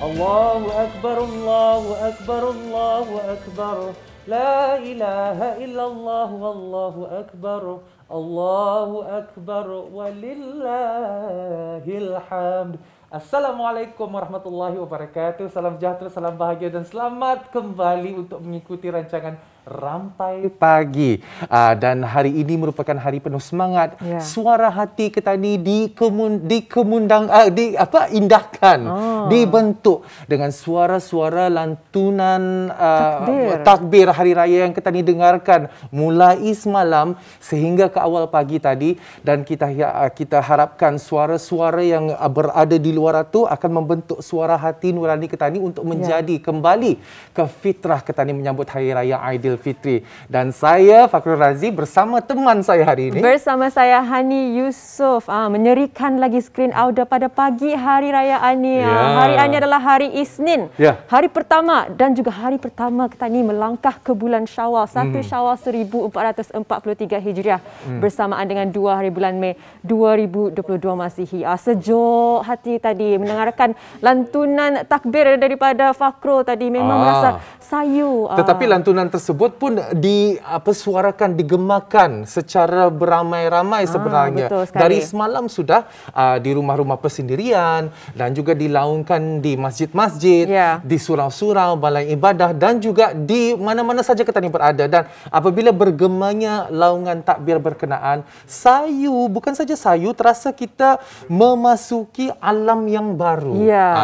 Allahu Akbar, Allahu Akbar, Allahu Akbar. La ilaha illallah, wallahu akbar. Allahu Akbar, walillahil hamd. Assalamualaikum warahmatullahi wabarakatuh. Salam sejahtera, salam bahagia dan selamat kembali untuk mengikuti rancangan Rampai Pagi. Dan hari ini merupakan hari penuh semangat. Suara hati Ketani indahkan, dibentuk dengan suara-suara lantunan takbir hari raya yang Ketani dengarkan mulai semalam sehingga ke awal pagi tadi, dan kita harapkan suara-suara yang berada di luar itu akan membentuk suara hati nurani Ketani untuk menjadi kembali ke fitrah Ketani menyambut hari raya Aidilfitri. Dan saya Fakhrul Razi bersama teman saya hari ini. Bersama saya Hani Yusof. Menyerikan lagi skrin audio pada pagi hari raya Ani. Hari Ani adalah hari Isnin. Hari pertama dan juga hari pertama Ketani melangkah ke bulan Syawal, 1 Syawal 1443 Hijriah bersamaan dengan 2 hari bulan Mei 2022 Masihi. Sejuk hati tadi mendengarkan lantunan takbir daripada Fakhrul tadi, memang merasa sayu. Tetapi lantunan tersebut pun disuarakan, digemakan secara beramai-ramai sebenarnya. Dari semalam sudah di rumah-rumah persendirian dan juga dilaungkan di masjid-masjid, di surau-surau, balai ibadah dan juga di mana-mana saja Ketani berada. Dan apabila bergemanya laungan takbir berkenaan, sayu, bukan saja sayu, terasa kita memasuki alam yang baru.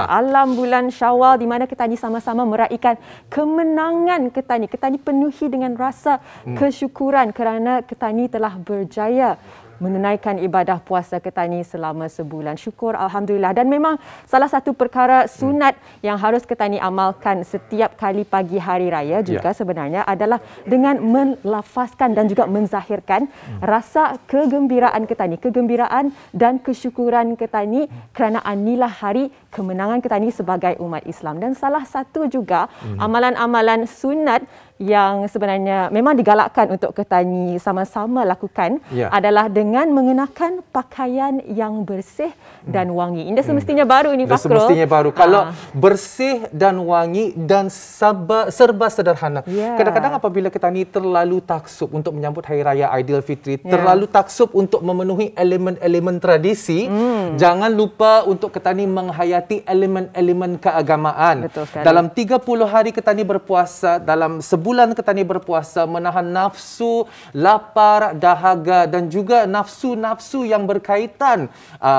Alam bulan Syawal di mana Ketani sama-sama meraihkan kemenangan Ketani. Ketani penuhi dengan rasa kesyukuran kerana Ketani telah berjaya menunaikan ibadah puasa Ketani selama sebulan. Syukur, alhamdulillah. Dan memang salah satu perkara sunat yang harus Ketani amalkan setiap kali pagi hari raya juga sebenarnya adalah dengan melafazkan dan juga menzahirkan rasa kegembiraan Ketani, kegembiraan dan kesyukuran Ketani kerana inilah hari kemenangan Ketani sebagai umat Islam. Dan salah satu juga amalan-amalan sunat yang sebenarnya memang digalakkan untuk Ketani sama-sama lakukan adalah dengan mengenakan pakaian yang bersih dan wangi. Ini semestinya baru ini, Fakhrul. Semestinya baru. Kalau bersih dan wangi dan serba sederhana. Kadang-kadang apabila Ketani terlalu taksub untuk menyambut Hari Raya Aidilfitri, terlalu taksub untuk memenuhi elemen-elemen tradisi, jangan lupa untuk Ketani menghayati elemen-elemen keagamaan. Dalam 30 hari Ketani berpuasa, dalam bulan Ketani berpuasa, menahan nafsu, lapar, dahaga dan juga nafsu-nafsu yang berkaitan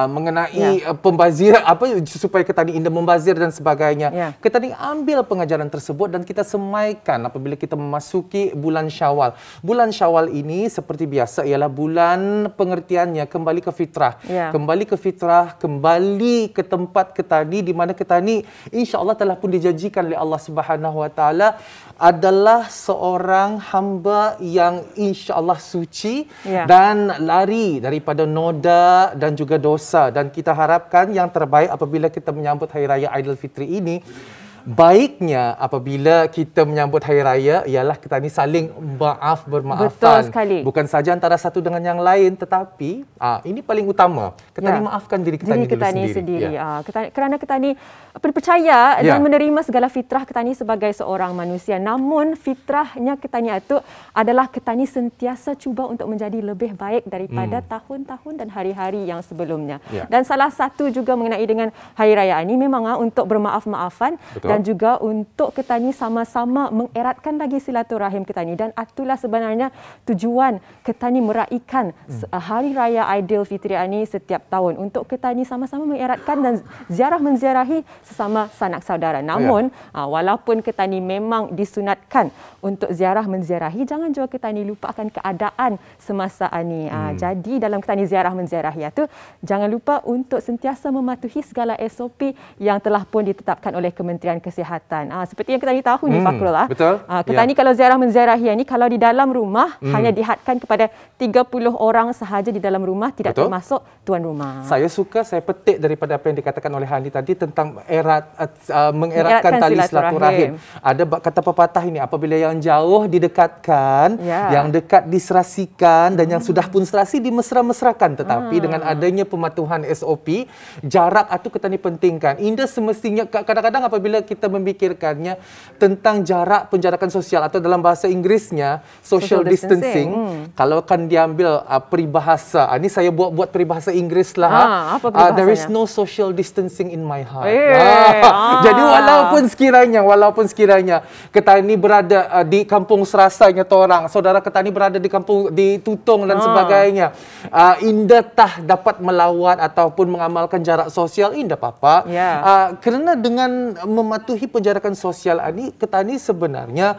mengenai pembaziran, supaya Ketani indah membazir dan sebagainya. Ketani ambil pengajaran tersebut dan kita semaikan apabila kita memasuki bulan Syawal. Bulan Syawal ini seperti biasa ialah bulan pengertiannya kembali ke fitrah. Kembali ke fitrah, kembali ke tempat Ketani di mana Ketani insya-Allah telah pun dijanjikan oleh Allah Subhanahu Wa Taala adalah seorang hamba yang insya-Allah suci dan lari daripada noda dan juga dosa. Dan kita harapkan yang terbaik apabila kita menyambut Hari Raya Aidilfitri ini, baiknya apabila kita menyambut hari raya ialah Ketani saling bermaafan. Betul sekali. Bukan saja antara satu dengan yang lain, tetapi ini paling utama. Ketani maafkan diri Ketani sendiri. Kerana Ketani percaya dan menerima segala fitrah Ketani sebagai seorang manusia. Namun fitrahnya Ketani itu adalah Ketani sentiasa cuba untuk menjadi lebih baik daripada tahun-tahun dan hari-hari yang sebelumnya. Dan salah satu juga mengenai dengan hari raya ini memang untuk bermaaf-maafan dan juga untuk Ketani sama-sama mengeratkan lagi silaturahim Ketani. Dan itulah sebenarnya tujuan Ketani meraihkan Hari Raya Aidilfitri ini setiap tahun, untuk Ketani sama-sama mengeratkan dan menziarahi sesama sanak saudara. Namun walaupun Ketani memang disunatkan untuk menziarahi, jangan juga Ketani lupa akan keadaan semasa ini. Jadi dalam Ketani menziarahi itu, jangan lupa untuk sentiasa mematuhi segala SOP yang telah pun ditetapkan oleh Kementerian kesihatan. Seperti yang kita ni tahu ni Fakrul. Betul. Kita ni kalau ziarah menziarahi ni, kalau di dalam rumah hanya dihadkan kepada 30 orang sahaja di dalam rumah, tidak termasuk tuan rumah. Saya petik daripada apa yang dikatakan oleh Hani tadi tentang mengeratkan tali silaturahim. Ada kata pepatah ini, apabila yang jauh didekatkan, yang dekat diserasikan, dan yang sudah pun serasi dimesra-mesrakan. Tetapi dengan adanya pematuhan SOP, jarak itu kita ni pentingkan. Indah semestinya, kadang-kadang apabila kita memikirkannya tentang jarak penjarakan sosial atau dalam bahasa Inggerisnya social distancing, kalau kan diambil peribahasa, ini saya buat peribahasa Inggeris lah. There is no social distancing in my heart. Jadi walaupun sekiranya kita ni berada di kampung serasanya orang, saudara kita ni berada di kampung di Tutong dan sebagainya, indah tah dapat melawat ataupun mengamalkan jarak sosial, indah apa-apa. Kerana dengan mematuhi penjarakan sosial ini, kita ni sebenarnya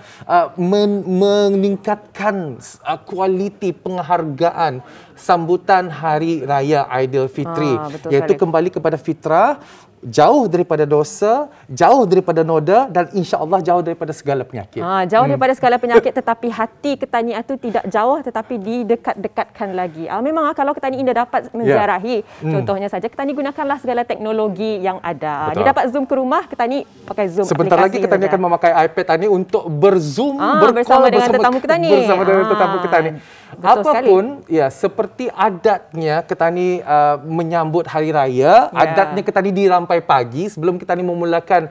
meningkatkan kualiti penghargaan sambutan Hari Raya Aidilfitri, iaitu kembali kepada fitrah, jauh daripada dosa, jauh daripada noda, dan insya-Allah jauh daripada segala penyakit. Jauh daripada segala penyakit, tetapi hati ketani itu tidak jauh tetapi didekat-dekatkan lagi. Memang kalau ketani indah dapat menziarahi, contohnya saja ketani gunakanlah segala teknologi yang ada. Dia dapat zoom ke rumah, ketani pakai zoom. Sebentar lagi ketani akan memakai iPad tani untuk berzoom bersama dengan tetamu ketani. Bersama dengan tetamu ketani. Apapun seperti adatnya ketani menyambut hari raya, adatnya ketani sampai pagi sebelum kita ni memulakan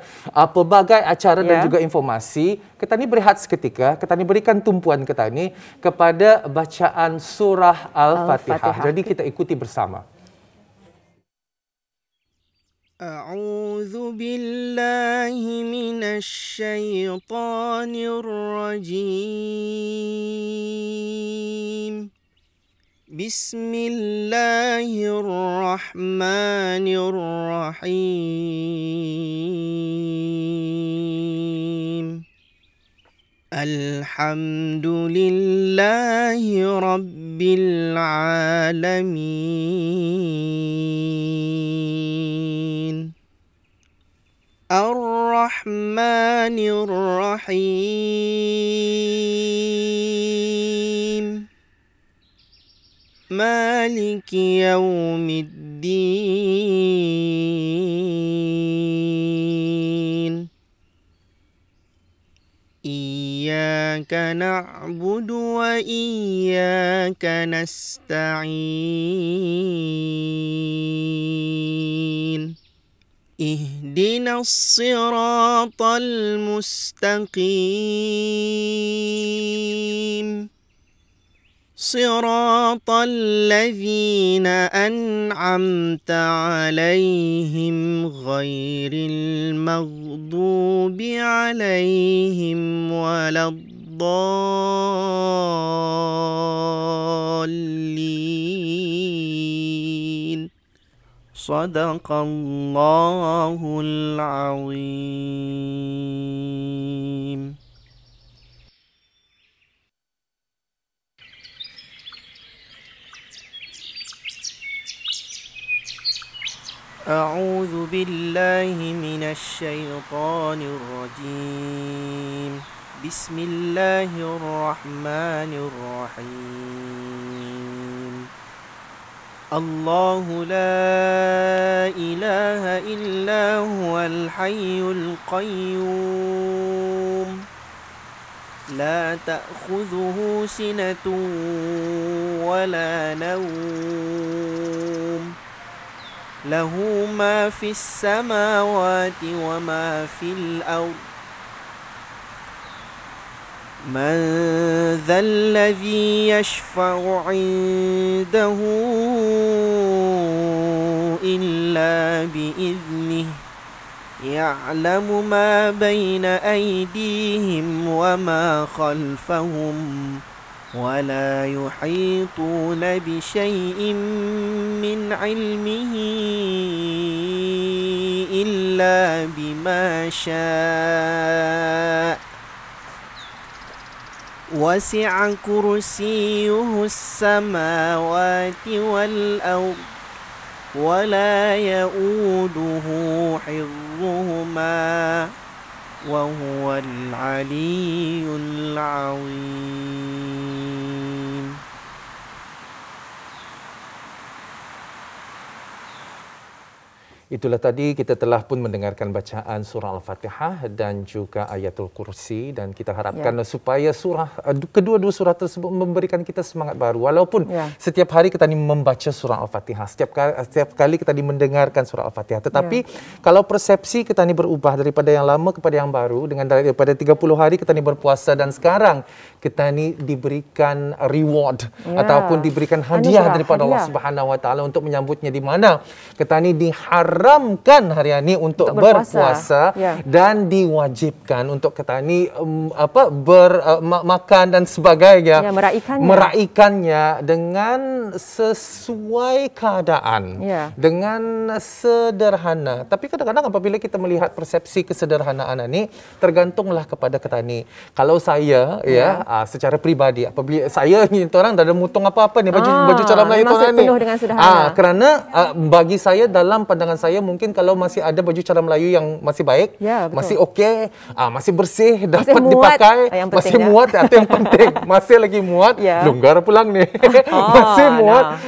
pelbagai acara dan juga informasi, kita ni berehat seketika, kita ni berikan tumpuan kita ni kepada bacaan surah Al-Fatihah. Jadi kita ikuti bersama. A'udzu billahi minasy syaithanir rajim. Bismillahirrahmanirrahim. Alhamdulillahi rabbil alamin. Ar-Rahmanir-Rahim. Maliki yaumiddin. Iyyaka na'budu wa iyyaka nasta'in. Ihdinas siratal mustaqim. صراط الذين أنعمت عليهم غير المغضوب عليهم ولا الضالين. صدق الله العظيم. أعوذ بالله من الشيطان الرجيم. بسم الله الرحمن الرحيم. الله لا إله إلا هو الحي القيوم. لا تأخذه سنة ولا نوم. له ما في السماوات وما في الأرض. من ذا الذي يشفع عنده إلا بإذنه. يعلم ما بين أيديهم وما خلفهم. ولا يحيطون بشيء من علمه إلا بما شاء. وسع كرسيه السماوات والأرض. ولا يؤوده حفظهما. وهو العلي العظيم. Itulah tadi kita telah pun mendengarkan bacaan surah Al-Fatihah dan juga ayatul kursi, dan kita harapkan supaya kedua-dua surah tersebut memberikan kita semangat baru. Walaupun setiap hari kita ni membaca surah Al-Fatihah, setiap kali kita ni mendengarkan surah Al-Fatihah, tetapi kalau persepsi kita ni berubah daripada yang lama kepada yang baru, dengan daripada 30 hari kita ni berpuasa dan sekarang kita ni diberikan reward ataupun diberikan hadiah daripada Allah Subhanahu Wa Taala untuk menyambutnya, di mana kita ni diharamkan hari ini untuk berpuasa dan diwajibkan untuk kita ni makan dan sebagainya, meraikannya dengan sesuai keadaan, dengan sederhana. Tapi kadang-kadang apabila kita melihat persepsi kesederhanaan ini, tergantunglah kepada kita ni. Kalau saya secara peribadi, apabila saya ni orang dah ada mutung apa-apa ni baju cara Melayu orang ni, penuh dengan sederhana. Kerana bagi saya, dalam pandangan saya, mungkin kalau masih ada baju cara Melayu yang masih baik, masih okey, masih bersih, dapat dipakai, masih muat, itu yang penting. Masih lagi muat, longgar pulang ni. Masih muat.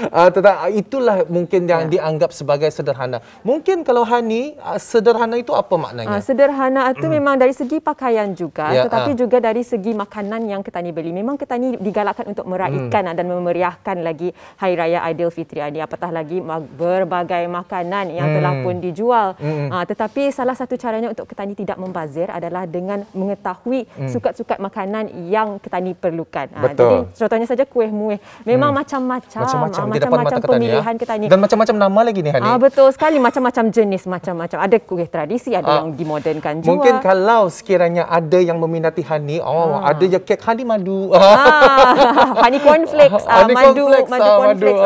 Itulah mungkin yang dianggap sebagai sederhana. Mungkin kalau Hani, sederhana itu apa maknanya? Sederhana itu memang dari segi pakaian juga, tetapi juga dari segi makanan yang kita ni beli. Memang kita ni digalakkan untuk meraihkan dan memeriahkan lagi Hari Raya Aidilfitri ini. Apatah lagi berbagai makanan yang telah pun dijual. Tetapi salah satu caranya untuk kita ni tidak membazir adalah dengan mengetahui sukat-sukat makanan yang kita ni perlukan. Jadi contohnya saja kuih muih. Memang macam-macam pemilihan kita ni. Dan macam-macam nama lagi ni, Hani. Betul sekali, macam-macam jenis, macam-macam. Ada kuih tradisi, ada yang dimodernkan juga. Mungkin kalau sekiranya ada yang meminati Hani, ada je kek Hani madu. Honey cornflakes, madu cornflakes.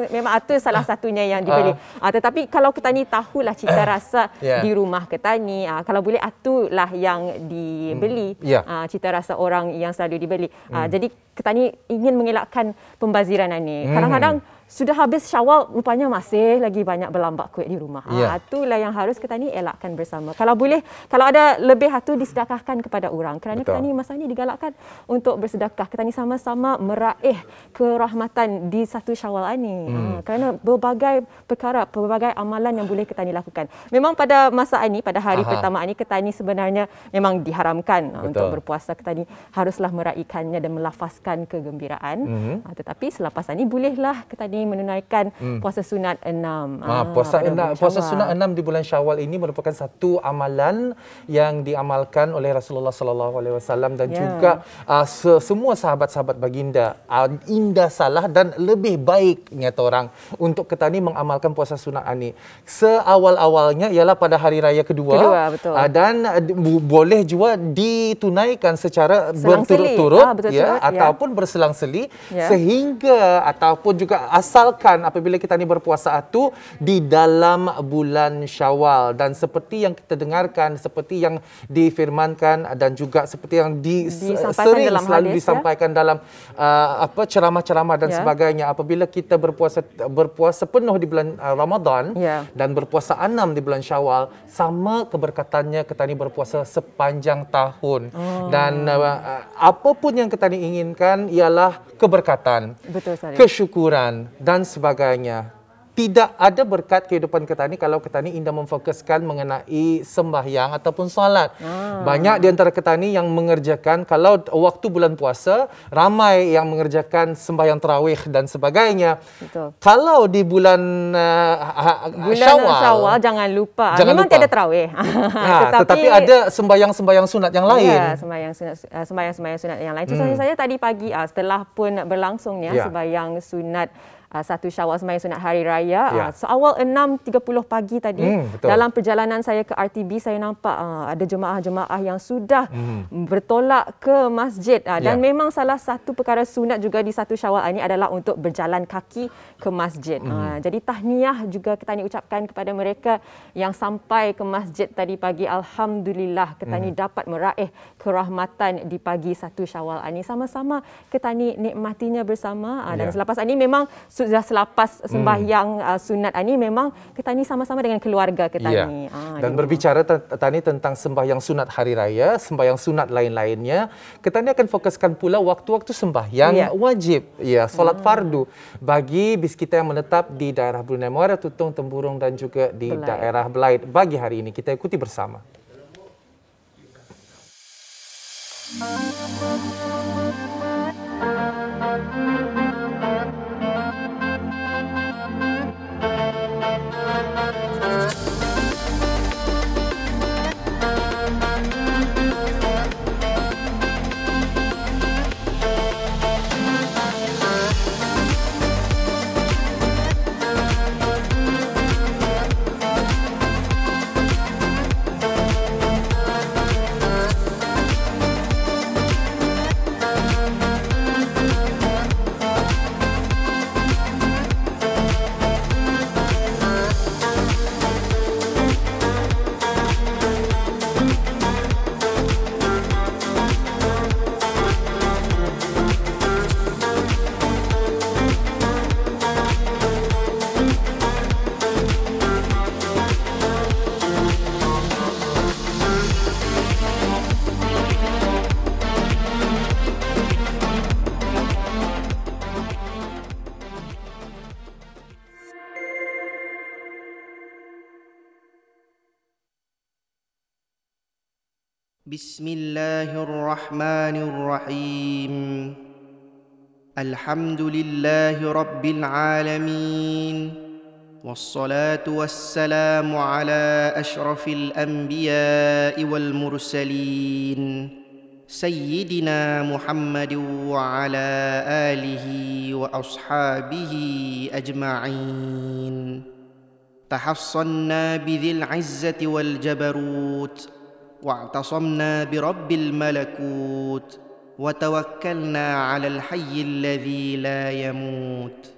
Memang itu salah satunya yang dibeli. Tetapi kalau kita ni tahulah cita rasa di rumah kita ni, kalau boleh itulah yang dibeli, cita rasa orang yang selalu dibeli. Jadi kita ni ingin mengelakkan pembaziran ini. Kadang-kadang sudah habis Syawal, rupanya masih lagi banyak berlambak kuih di rumah. Itulah yang harus kita ni elakkan bersama. Kalau boleh, kalau ada lebih itu disedekahkan kepada orang. Kerana kita ni masa ni digalakkan untuk bersedekah. Kita ni sama-sama meraih kerahmatan di satu Syawal ini. Kerana berbagai perkara, berbagai amalan yang boleh kita ni lakukan. Memang pada masa ini, pada hari pertama ini, kita ni sebenarnya memang diharamkan untuk berpuasa. Kita ni haruslah meraihkannya dan melafazkan kegembiraan. Tetapi selepas ini bolehlah kita ni menunaikan puasa sunat 6. Puasa sunat 6 di bulan Syawal ini merupakan satu amalan yang diamalkan oleh Rasulullah sallallahu alaihi wasallam dan juga semua sahabat-sahabat baginda. Indah salah dan lebih baik nyata orang untuk kita ni mengamalkan puasa sunat ini. Seawal-awalnya ialah pada hari raya kedua dan boleh juga ditunaikan secara berturut-turut ataupun berselang-seli sehingga ataupun juga asalkan apabila kita ni berpuasa itu di dalam bulan Syawal. Dan seperti yang kita dengarkan, seperti yang difirmankan dan juga seperti yang sering selalu disampaikan dalam ceramah-ceramah dan sebagainya, apabila kita berpuasa penuh di bulan Ramadan dan berpuasa 6 di bulan Syawal, sama keberkatannya kita ni berpuasa sepanjang tahun. Dan apapun yang kita ni inginkan ialah keberkatan, kesyukuran dan sebagainya. Tidak ada berkat kehidupan kita ni kalau kita ni indah memfokuskan mengenai sembahyang ataupun solat. Banyak di antara kita ni yang mengerjakan, kalau waktu bulan puasa, ramai yang mengerjakan sembahyang tarawih dan sebagainya. Kalau di bulan Syawal, jangan lupa. Memang tiada tarawih. Tetapi ada sembahyang-sembahyang sunat yang lain. Sembahyang sunat yang lain. Contohnya saya tadi pagi setelah pun berlangsungnya sembahyang sunat 1 Syawal, sembahyang sunat hari raya. Seawal 6.30 pagi tadi, dalam perjalanan saya ke RTB, saya nampak ada jemaah-jemaah yang sudah bertolak ke masjid. Dan memang salah satu perkara sunat juga di 1 Syawal ini adalah untuk berjalan kaki ke masjid. Jadi tahniah juga kita ni ucapkan kepada mereka yang sampai ke masjid tadi pagi. Alhamdulillah kita ni dapat meraih kerahmatan di pagi 1 Syawal ini. Sama-sama kita ni nikmatinya bersama. Dan selepas ini memang sudah selepas sembahyang sunat ini memang kita ni sama-sama dengan keluarga kita Ya. ni. Dan berbicara tadi tentang sembahyang sunat hari raya, sembahyang sunat lain-lainnya, kita ni akan fokuskan pula waktu-waktu sembahyang wajib, solat fardu bagi bis kita yang menetap di daerah Brunei Muara, Tutong, Temburong dan juga di daerah Belait. Bagi hari ini kita ikuti bersama. بسم الله الرحمن الرحيم الحمد لله رب العالمين والصلاة والسلام على أشرف الأنبياء والمرسلين سيدنا محمد وعلى آله وأصحابه أجمعين تحصنا بذي العزة والجبروت واعتصمنا برب الملكوت وتوكلنا على الحي الذي لا يموت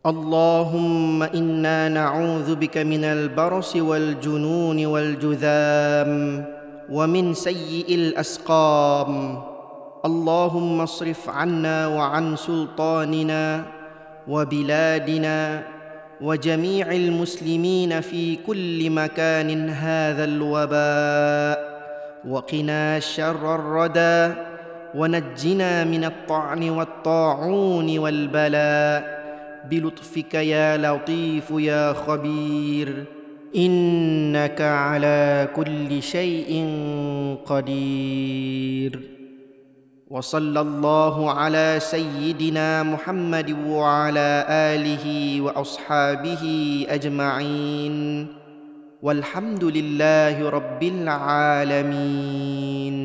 اللهم إنا نعوذ بك من البرص والجنون والجذام ومن سيء الأسقام اللهم اصرف عنا وعن سلطاننا وبلادنا وجميع المسلمين في كل مكان هذا الوباء وقنا شر الردى ونجنا من الطعن والطاعون والبلاء بلطفك يا لطيف يا خبير إنك على كل شيء قدير وصلى الله على سيدنا محمد وعلى آله وأصحابه أجمعين والحمد لله رب العالمين.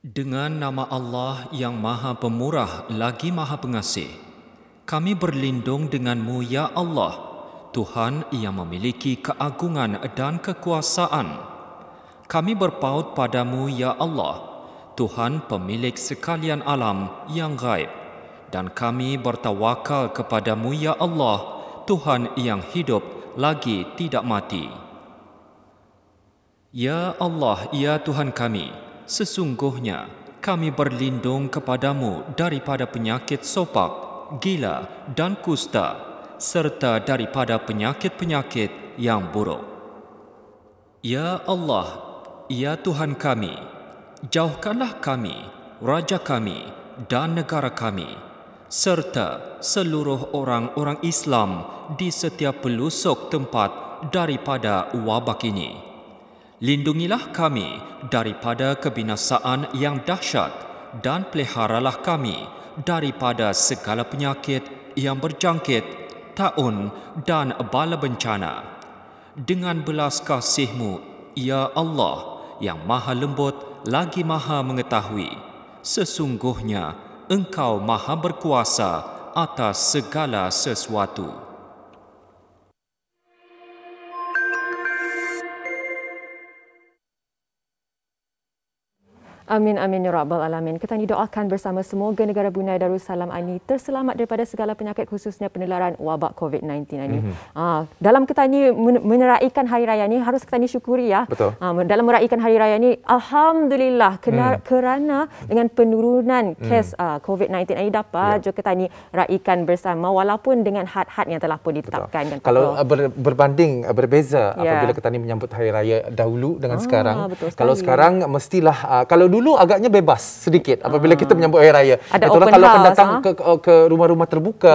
Dengan nama Allah yang Maha Pemurah lagi Maha Pengasih, kami berlindung denganmu ya Allah, Tuhan yang memiliki keagungan dan kekuasaan. Kami berpaut padamu ya Allah, Tuhan pemilik sekalian alam yang gaib, dan kami bertawakal kepadamu ya Allah, Tuhan yang hidup lagi tidak mati. Ya Allah, ya Tuhan kami, sesungguhnya kami berlindung kepadamu daripada penyakit sopak, gila dan kusta, serta daripada penyakit-penyakit yang buruk. Ya Allah, ya Tuhan kami, jauhkanlah kami, raja kami dan negara kami, serta seluruh orang-orang Islam di setiap pelosok tempat daripada wabak ini. Lindungilah kami daripada kebinasaan yang dahsyat dan peliharalah kami daripada segala penyakit yang berjangkit, taun dan bala bencana. Dengan belas kasih-Mu, ya Allah, yang maha lembut lagi maha mengetahui, sesungguhnya Engkau maha berkuasa atas segala sesuatu. Amin amin ya rabbal alamin. Kita ni doakan bersama semoga negara Brunei Darussalam ini terselamat daripada segala penyakit khususnya penularan wabak COVID-19 ini. Dalam kita ni meneraikan hari raya ni harus kita ni syukuri ya. Betul. Dalam meraihkan hari raya ni alhamdulillah kerana dengan penurunan kes COVID-19 ini dapat juga kita ni raikan bersama walaupun dengan had-had yang telah pun ditetapkan. Kalau berbanding berbeza apabila kita ni menyambut hari raya dahulu dengan sekarang. Kalau sekarang mestilah kalau dulu agaknya bebas sedikit apabila kita menyambut hari raya. Ada betul open kalau house, akan datang ke rumah-rumah terbuka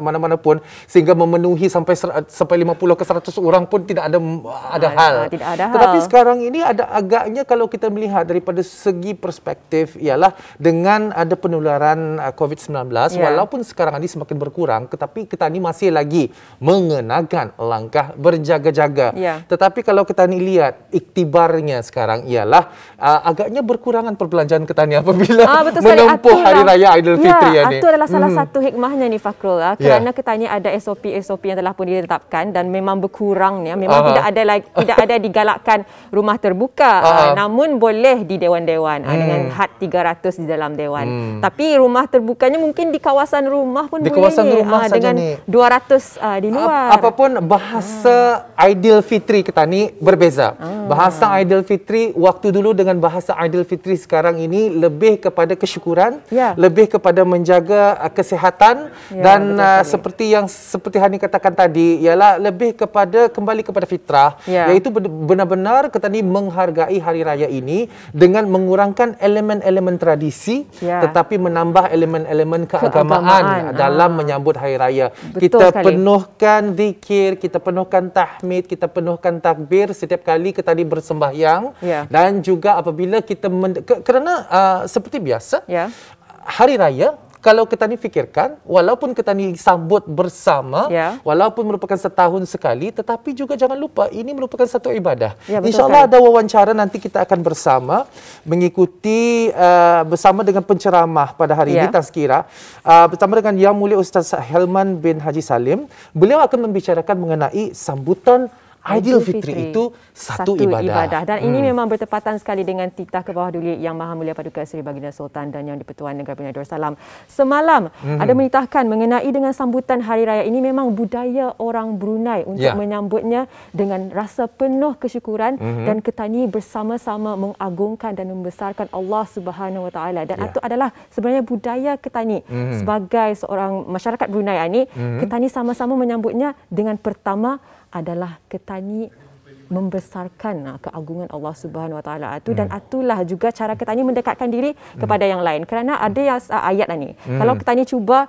mana-mana pun sehingga memenuhi sampai 50 ke 100 orang pun tidak ada hal. Tidak ada hal. Tetapi sekarang ini ada agaknya kalau kita melihat daripada segi perspektif ialah dengan ada penularan COVID-19 walaupun sekarang ini semakin berkurang tetapi kita ni masih lagi mengenakan langkah berjaga-jaga. Tetapi kalau kita ni lihat iktibarnya sekarang ialah agaknya berkurangan perbelanjaan kita ni apabila menempuh hari raya Aidilfitri ini. Itu adalah salah satu hikmahnya ni Fakrul kerana kita ni ada SOP yang telah pun ditetapkan dan memang berkurangnya memang tidak ada digalakkan rumah terbuka namun boleh di dewan-dewan dengan had 300 di dalam dewan. Tapi rumah terbukanya mungkin di kawasan rumah pun di boleh kawasan rumah saja dengan ni. 200 di luar. Apapun bahasa Aidilfitri kita ni berbeza. Bahasa Aidilfitri waktu dulu dengan bahasa Aidilfitri sekarang ini lebih kepada kesyukuran, lebih kepada menjaga kesihatan dan seperti Hani katakan tadi ialah lebih kepada kembali kepada fitrah iaitu benar-benar kita ni menghargai hari raya ini dengan mengurangkan elemen-elemen tradisi tetapi menambah elemen-elemen keagamaan dalam menyambut hari raya. Kita penuhkan zikir, kita penuhkan tahmid, kita penuhkan takbir setiap kali kita ni bersembahyang dan juga apabila kita kerana seperti biasa hari raya kalau kita ni fikirkan walaupun kita ni sambut bersama walaupun merupakan setahun sekali tetapi juga jangan lupa ini merupakan satu ibadah. InsyaAllah ada wawancara nanti kita akan bersama mengikuti bersama dengan penceramah pada hari ini tazkirah bersama dengan Yang Mulia Ustaz Helman bin Haji Salim. Beliau akan membicarakan mengenai sambutan Aidilfitri itu satu ibadah. Dan ini memang bertepatan sekali dengan titah ke bawah duli Yang Maha Mulia Paduka Seri Baginda Sultan dan Yang di-Pertuan Negara Brunei Darussalam semalam ada menitahkan mengenai dengan sambutan hari raya ini memang budaya orang Brunei untuk menyambutnya dengan rasa penuh kesyukuran dan kita ni bersama-sama mengagungkan dan membesarkan Allah Subhanahu Wa Taala dan itu adalah sebenarnya budaya kita ni sebagai seorang masyarakat Brunei ini kita ni sama-sama menyambutnya dengan pertama adalah kita ni membesarkan keagungan Allah Subhanahu Wa Taala itu dan itulah juga cara kita ni mendekatkan diri kepada yang lain kerana ada yang ayat ni kalau kita ni cuba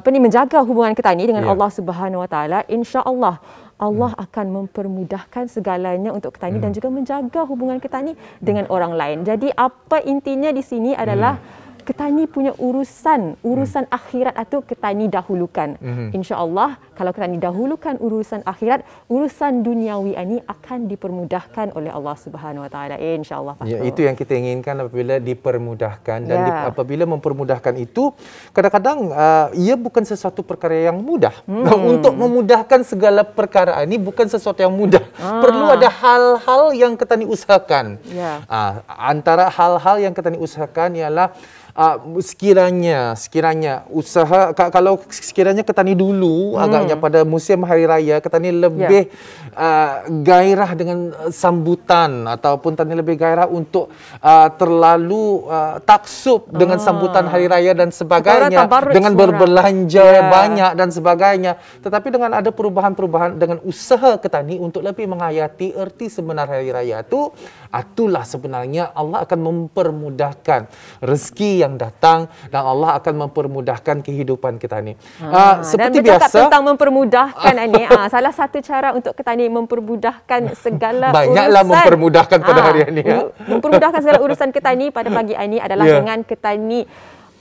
menjaga hubungan kita ni dengan Allah Subhanahu Wa Taala insya-Allah Allah akan mempermudahkan segalanya untuk kita ni dan juga menjaga hubungan kita ni dengan orang lain. Jadi apa intinya di sini adalah kita ni punya urusan akhirat itu kita ni dahulukan. InsyaAllah kalau kita ni dahulukan urusan akhirat, urusan duniawi ini akan dipermudahkan oleh Allah Subhanahu Wa Taala. InsyaAllah. Itu yang kita inginkan apabila dipermudahkan dan apabila mempermudahkan itu kadang-kadang ia bukan sesuatu perkara yang mudah. Untuk memudahkan segala perkara ini bukan sesuatu yang mudah. Perlu ada hal-hal yang kita ni usahakan. Antara hal-hal yang kita ni usahakan ialah sekiranya usaha kalau sekiranya kita ni dulu agaknya pada musim hari raya kita ni lebih gairah dengan sambutan ataupun kita ni lebih gairah untuk terlalu taksub dengan sambutan hari raya dan sebagainya dengan berbelanja banyak dan sebagainya tetapi dengan ada perubahan-perubahan dengan usaha kita ni untuk lebih menghayati erti sebenar hari raya itu itulah sebenarnya Allah akan mempermudahkan rezeki yang datang dan Allah akan mempermudahkan kehidupan kita ni. Seperti dan biasa tentang mempermudahkan ini salah satu cara untuk kita ni mempermudahkan segala banyaklah urusan. Mempermudahkan pada hari ini mempermudahkan segala urusan kita ni pada pagi ini adalah dengan kita ni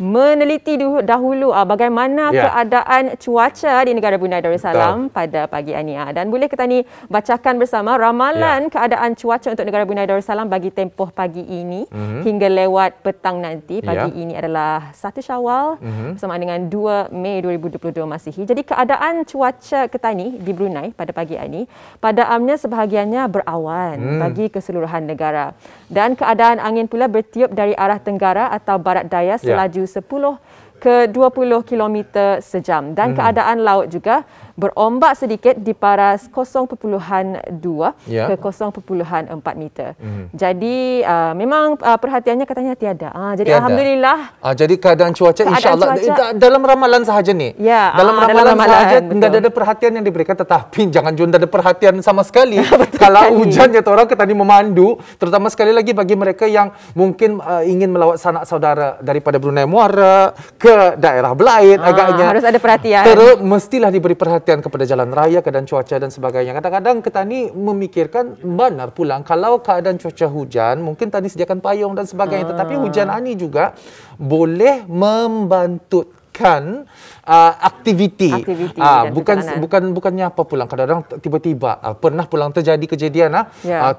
meneliti dahulu bagaimana keadaan cuaca di negara Brunei Darussalam pada pagi ini. Dan boleh kita ni bacakan bersama ramalan keadaan cuaca untuk negara Brunei Darussalam bagi tempoh pagi ini hingga lewat petang nanti. Pagi ini adalah 1 Syawal bersama dengan 2 Mei 2022 Masihi. Jadi keadaan cuaca Ketani di Brunei pada pagi ini pada amnya sebahagiannya berawan bagi keseluruhan negara. Dan keadaan angin pula bertiup dari arah tenggara atau barat daya selaju 10 ke 20 km sejam. Dan keadaan laut juga berombak sedikit di paras 0.2 ke 0.4 meter. Jadi memang perhatiannya katanya tiada. Jadi alhamdulillah. Jadi keadaan cuaca insya-Allah dalam ramalan sahaja ni. Dalam ramalan sahaja tidak ada perhatian yang diberikan, tetapi jangan juga ada perhatian sama sekali. Kalau hujan ya orang Ketani memandu, terutama sekali lagi bagi mereka yang mungkin ingin melawat sanak saudara daripada Brunei Muara ke daerah Belait agaknya. Harus ada perhatian. Mestilah diberi perhatian kepada jalan raya, keadaan cuaca dan sebagainya. Kadang-kadang Ketani memikirkan benar pulang kalau keadaan cuaca hujan, mungkin tadi sediakan payung dan sebagainya. Tetapi hujan ani juga boleh membantutkan aktiviti. Bukannya apa pulang. Kadang-kadang tiba-tiba pernah pulang terjadi kejadian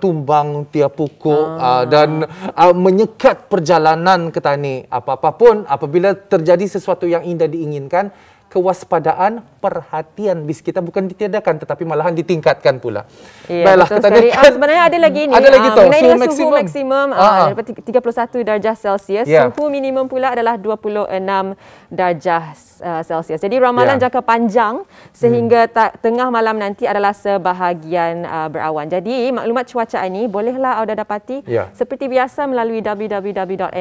tumbang tiap pukul dan menyekat perjalanan Ketani. Apa-apa pun apabila terjadi sesuatu yang indah diinginkan, kewaspadaan, perhatian bis kita bukan ditiadakan tetapi malahan ditingkatkan pula. Baiklah, sebenarnya ada lagi ni. Ada lagi tu. Suhu maksimum daripada 31 darjah Celsius. Suhu minimum pula adalah 26 darjah Celsius. Jadi ramalan jangka panjang sehingga tengah malam nanti adalah sebahagian berawan. Jadi maklumat cuaca ini bolehlah anda dapati seperti biasa melalui www.met.gov.bn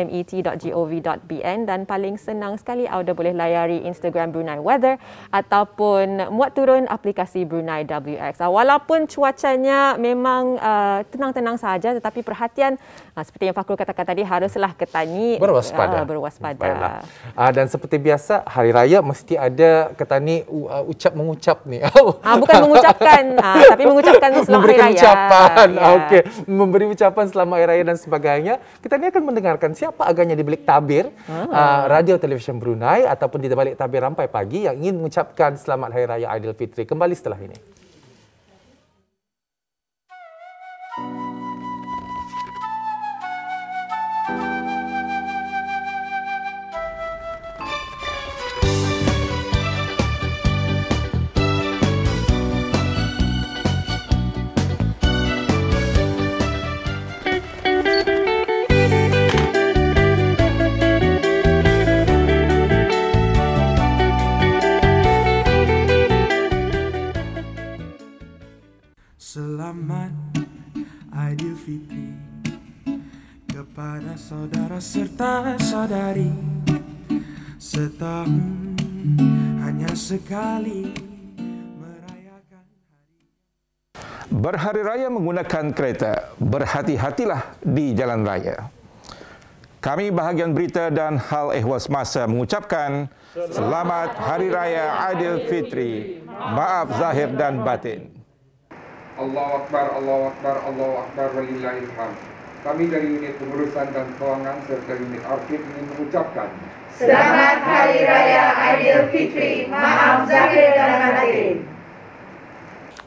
dan paling senang sekali anda boleh layari Instagram Brunei Weather ataupun muat turun aplikasi Brunei WX. Walaupun cuacanya memang tenang-tenang saja, tetapi perhatian seperti yang Fakrul katakan tadi, haruslah Ketani berwaspada. Dan seperti biasa hari raya mesti ada Ketani mengucap ni. Bukan mengucapkan tapi mengucapkan selamat hari raya. Ucapan. Okey, memberi ucapan selamat hari raya dan sebagainya. Ketani akan mendengarkan siapa agaknya di balik tabir radio televisyen Brunei ataupun di balik tabir rampai pagi yang ingin mengucapkan selamat Hari Raya Aidilfitri. Kembali setelah ini. Selamat Aidilfitri kepada saudara serta saudari. Setahun hanya sekali merayakan Berhari raya menggunakan kereta, berhati-hatilah di jalan raya. Kami bahagian berita dan hal ehwal semasa mengucapkan Selamat Hari Raya Aidilfitri. Maaf zahir dan batin. Allahu Akbar, Allahu Akbar, Allahu Akbar, walillahil hamd. Kami dari unit pengurusan dan kewangan serta unit arsip ingin mengucapkan Selamat Hari Raya Aidilfitri. Maaf zahir dan batin.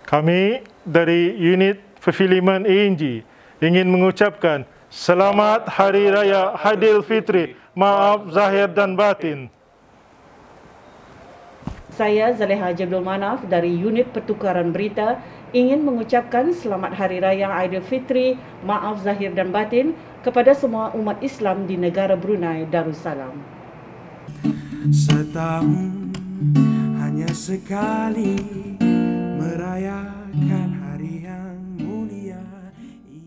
Kami dari unit perfilman ENG ingin mengucapkan Selamat Hari Raya Aidilfitri. Maaf zahir dan batin. Saya Zaleha Jibril Manaf dari unit pertukaran berita ingin mengucapkan Selamat Hari Raya Aidilfitri, maaf zahir dan batin kepada semua umat Islam di negara Brunei Darussalam. Setahun hanya sekali merayakan hari yang mulia ini.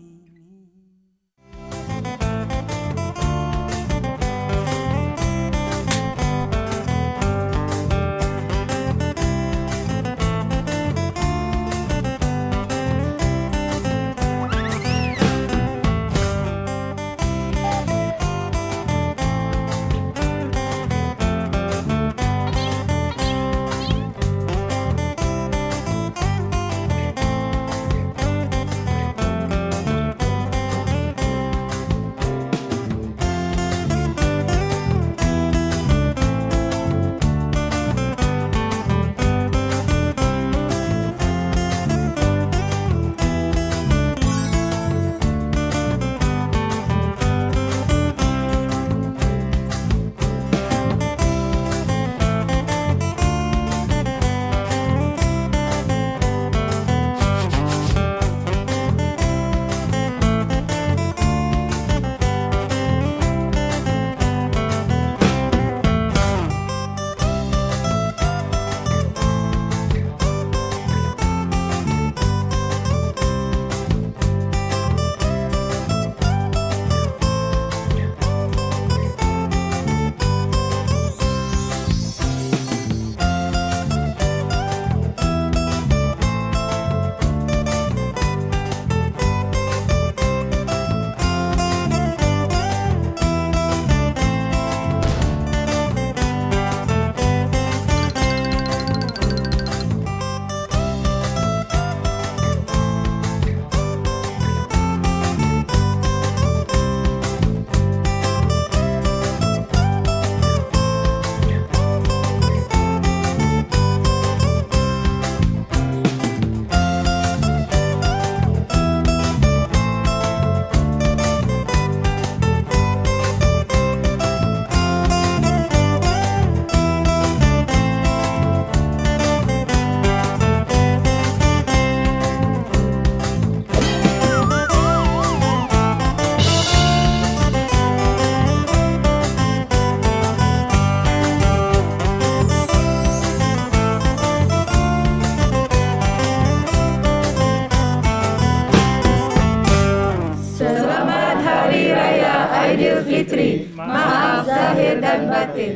dan batin.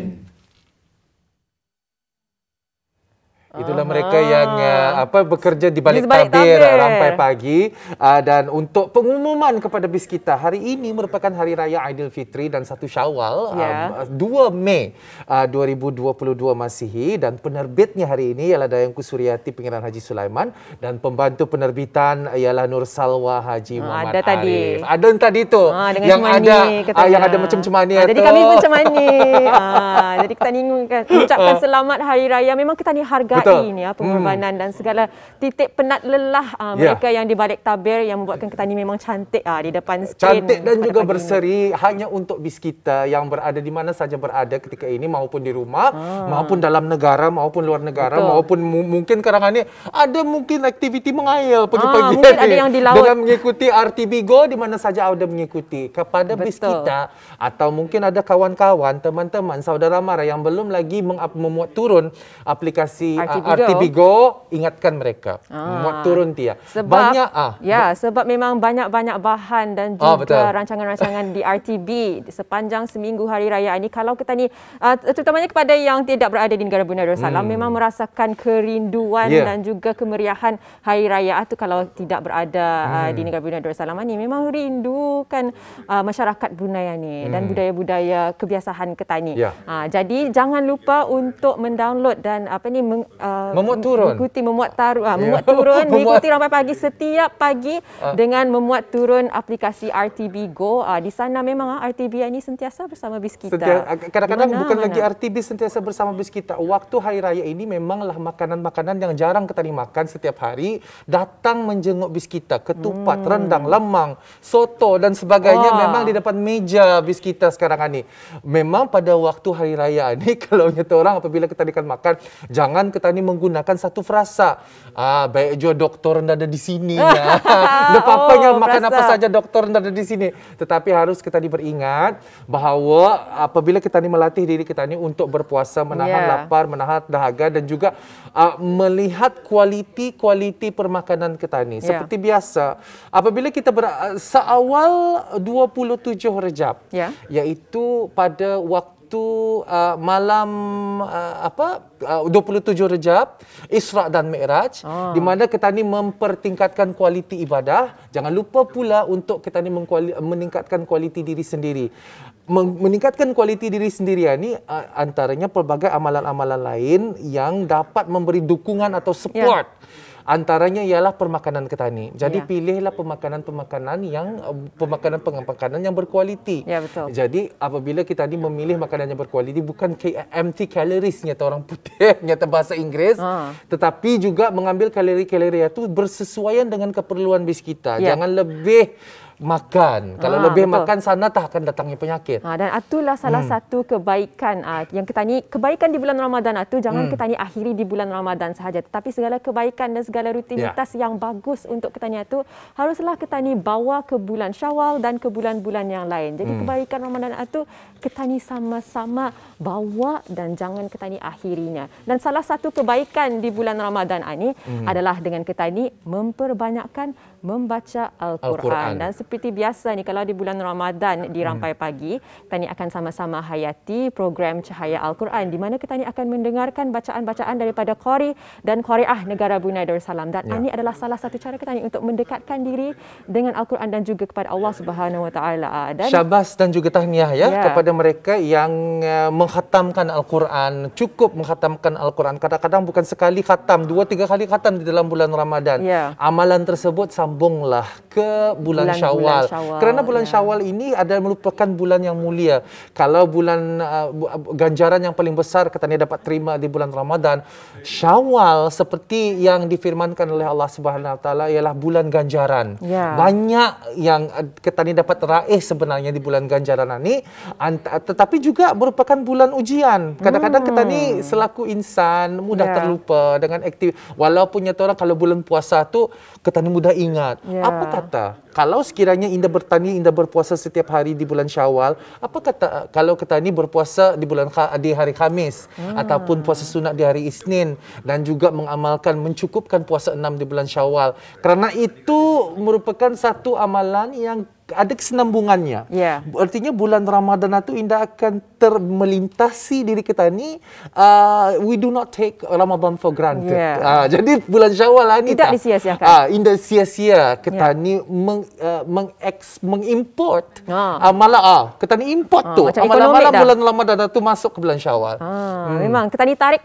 Itulah mereka yang bekerja di balik tabir rampai pagi, dan untuk pengumuman kepada BIS kita, hari ini merupakan Hari Raya Aidilfitri dan 1 Syawal 2 Mei 2022 Masihi, dan penerbitnya hari ini ialah Dayangku Suryati Pangeran Haji Sulaiman dan pembantu penerbitan ialah Nur Salwa Haji Muhammad ada Arif. Ada tadi tu yang ada macam-macam ni. Jadi kami pun macam ni. Jadi kita ni mengucapkan selamat Hari Raya. Memang kita ni hargai ini pengorbanan dan segala titik penat lelah mereka yang di balik tabir yang membuatkan kita ni memang cantik di depan skrin. Cantik dan juga berseri hanya untuk BIS kita yang berada di mana saja berada ketika ini, maupun di rumah, maupun dalam negara, maupun luar negara, maupun mungkin karangan ni ada mungkin aktiviti mengail pagi-pagi mungkin ada yang di laut dengan mengikuti RTB Go di mana saja ada mengikuti. Kepada BIS kita atau mungkin ada kawan-kawan, teman-teman, saudara mara yang belum lagi memuat turun aplikasi RTB Go, ingatkan mereka muat turun dia. Sebab banyak sebab memang banyak-banyak bahan dan juga rancangan-rancangan di RTB sepanjang seminggu Hari Raya ini. Kalau kita ni terutamanya kepada yang tidak berada di negara Brunei Darussalam memang merasakan kerinduan dan juga kemeriahan Hari Raya itu kalau tidak berada di negara Brunei Darussalam ini. Memang rindukan masyarakat Brunei ini dan budaya-budaya kebiasaan kita ni. Jadi jangan lupa untuk mendownload dan memuat turun. Memuat turun, mengikuti rampai pagi setiap pagi dengan memuat turun aplikasi RTB Go. Di sana memang RTB ini sentiasa bersama BIS kita. Kadang-kadang bukan lagi RTB sentiasa bersama BIS kita. Waktu Hari Raya ini memanglah makanan-makanan yang jarang kita makan setiap hari datang menjenguk BIS kita. Ketupat, rendang, lemang, soto dan sebagainya memang di depan meja BIS kita sekarang ini. Memang pada waktu Hari Raya ini kalau nyata orang apabila kita akan makan, jangan kita ni menggunakan satu frasa. Baik jo doktor ada di sini. Papanya makan apa saja doktor ada di sini. Tetapi harus kita beringat bahawa apabila kita ni melatih diri kita ni untuk berpuasa, menahan lapar, menahan dahaga dan juga melihat kualiti permakanan kita ni. Seperti biasa, apabila kita seawal 27 Rejab, iaitu pada waktu malam 27 Rejab, Isra dan Mi'raj, di mana kita ni mempertingkatkan kualiti ibadah. Jangan lupa pula untuk kita ni meningkatkan kualiti diri sendiri. Meningkatkan kualiti diri sendiri ni antaranya pelbagai amalan-amalan lain yang dapat memberi dukungan atau support. Antaranya ialah permakanan kita ni. Jadi pilihlah pemakanan-pemakanan yang berkualiti. Jadi apabila kita ni memilih makanan yang berkualiti, bukan empty calories nyata orang putih, nyata bahasa Inggeris, tetapi juga mengambil kalori-kalori itu bersesuaian dengan keperluan BIS kita. Jangan lebih makan. Kalau lebih makan sana tak akan datangnya penyakit. Dan itulah salah satu kebaikan yang kita ni, kebaikan di bulan Ramadan itu jangan kita ni akhiri di bulan Ramadan sahaja, tetapi segala kebaikan dan segala rutinitas yang bagus untuk kita ni itu haruslah kita ni bawa ke bulan Syawal dan ke bulan-bulan yang lain. Jadi kebaikan Ramadan itu kita ni sama-sama bawa dan jangan kita ni akhirinya. Dan salah satu kebaikan di bulan Ramadan ini adalah dengan kita ni memperbanyakkan membaca Al-Quran. Dan seperti biasa ni, kalau di bulan Ramadan di rampai pagi, kita ni akan sama-sama hayati program Cahaya Al-Quran di mana kita ni akan mendengarkan bacaan-bacaan daripada qari dan qari'ah negara Brunei Darussalam. Dan ini adalah salah satu cara kita ni untuk mendekatkan diri dengan Al-Quran dan juga kepada Allah Subhanahu Wa Taala. Dan syabas dan juga tahniah kepada mereka yang mengkhatamkan Al-Quran. Cukup mengkhatamkan Al-Quran. Kadang-kadang bukan sekali khatam, 2-3 kali khatam di dalam bulan Ramadan. Amalan tersebut sambunglah ke bulan Syawal. Kerana bulan Syawal ini adalah merupakan bulan yang mulia. Kalau bulan ganjaran yang paling besar katanya dapat terima di bulan Ramadan, Syawal seperti yang difirmankan oleh Allah Subhanahu Wa Taala ialah bulan ganjaran. Banyak yang kita ni dapat raih sebenarnya di bulan ganjaran ini, tetapi juga merupakan bulan ujian. Kadang-kadang kita ni selaku insan mudah terlupa dengan aktif. Walaupun nyata orang kalau bulan puasa tu kita ni mudah ingat. Apa kata kalau sekiranya Indah bertani, Indah berpuasa setiap hari di bulan Syawal, apa kata kalau kita ni berpuasa di hari Khamis ataupun puasa sunat di hari Isnin dan juga mengamalkan mencukupkan puasa 6 di bulan Syawal. Kerana itu merupakan satu amalan yang ada kesenambungannya. Artinya bulan Ramadan itu indah akan melintasi diri kita ni. We do not take Ramadan for granted. Jadi bulan Syawal ni tidak disia-siakan. Indah sia-sia kita ni mengimport. Malah kita ni import tu. Malam-malam bulan Ramadan itu masuk ke bulan Syawal. Memang kita ni tarik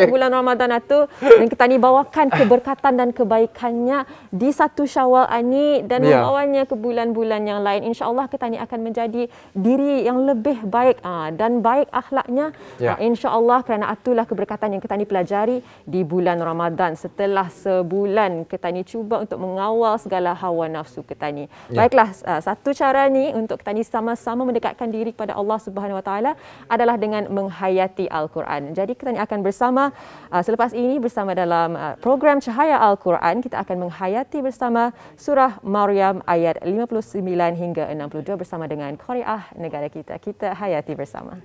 bulan Ramadan itu, dan kita ni bawakan keberkatan dan kebaikannya di satu Syawal ini dan membawanya ke bulan-bulan yang lain. InsyaAllah kita ni akan menjadi diri yang lebih baik dan baik akhlaknya. InsyaAllah, kerana itulah keberkatan yang kita ni pelajari di bulan Ramadan. Setelah sebulan kita ni cuba untuk mengawal segala hawa nafsu kita ni. Baiklah, satu cara ni untuk kita ni sama-sama mendekatkan diri kepada Allah Subhanahu Wa Taala adalah dengan menghayati Al-Quran. Jadi kita ni akan bersama selepas ini bersama dalam program Cahaya Al-Quran, kita akan menghayati bersama surah Maryam ayat 59 hingga 62 bersama dengan Qari'ah negara kita. Kita hayati bersama.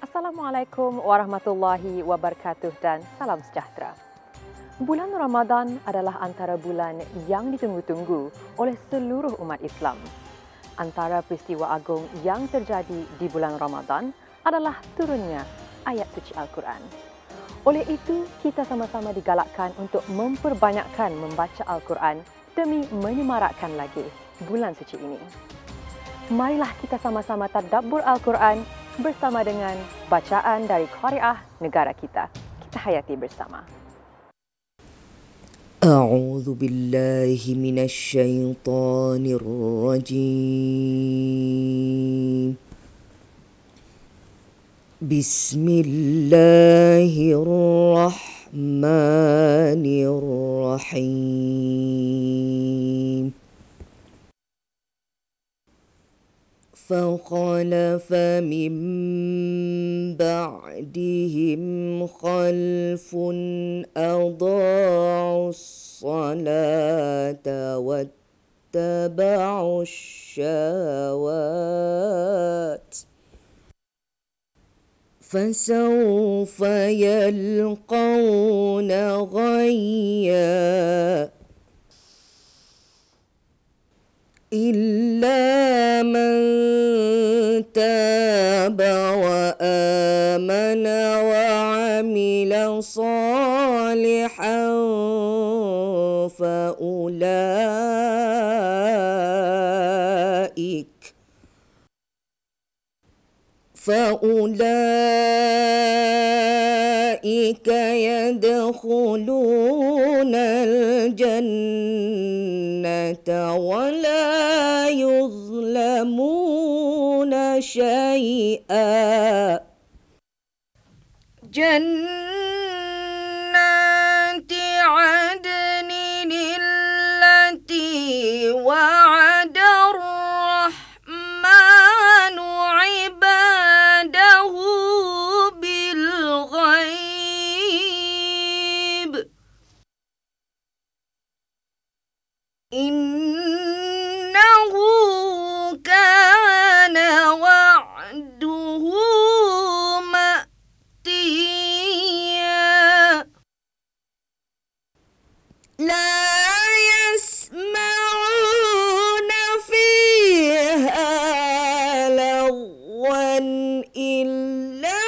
Assalamualaikum warahmatullahi wabarakatuh dan salam sejahtera. Bulan Ramadan adalah antara bulan yang ditunggu-tunggu oleh seluruh umat Islam. Antara peristiwa agung yang terjadi di bulan Ramadan adalah turunnya ayat suci Al-Quran. Oleh itu, kita sama-sama digalakkan untuk memperbanyakkan membaca Al-Quran demi menyemarakkan lagi bulan suci ini. Marilah kita sama-sama tadabbur Al-Quran bersama dengan bacaan dari Qari'ah negara kita. Kita hayati bersama. A'udzu billahi minasy syaithanir rajim. Bismillahirrahmanirrahim. فخلف من بعدهم خلف أضاعوا الصلاة واتبعوا الشهوات فسوف يلقون غيا إلا من تاب وآمن وعمل صالحا فأولئك يدخلون الجنة ولا يظلمون شيئا جنات عدن التي وعد الرحمن عباده بالغيب إنه كان وعده مأتيا لا يسمعون فيها لغوا إلا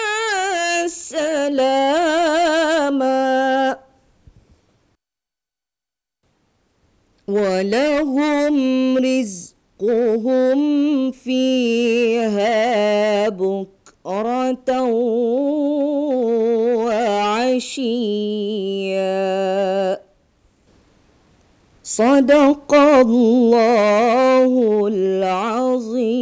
سلاما ولهم رزقهم فيها بكرة وعشيا صدق الله العظيم.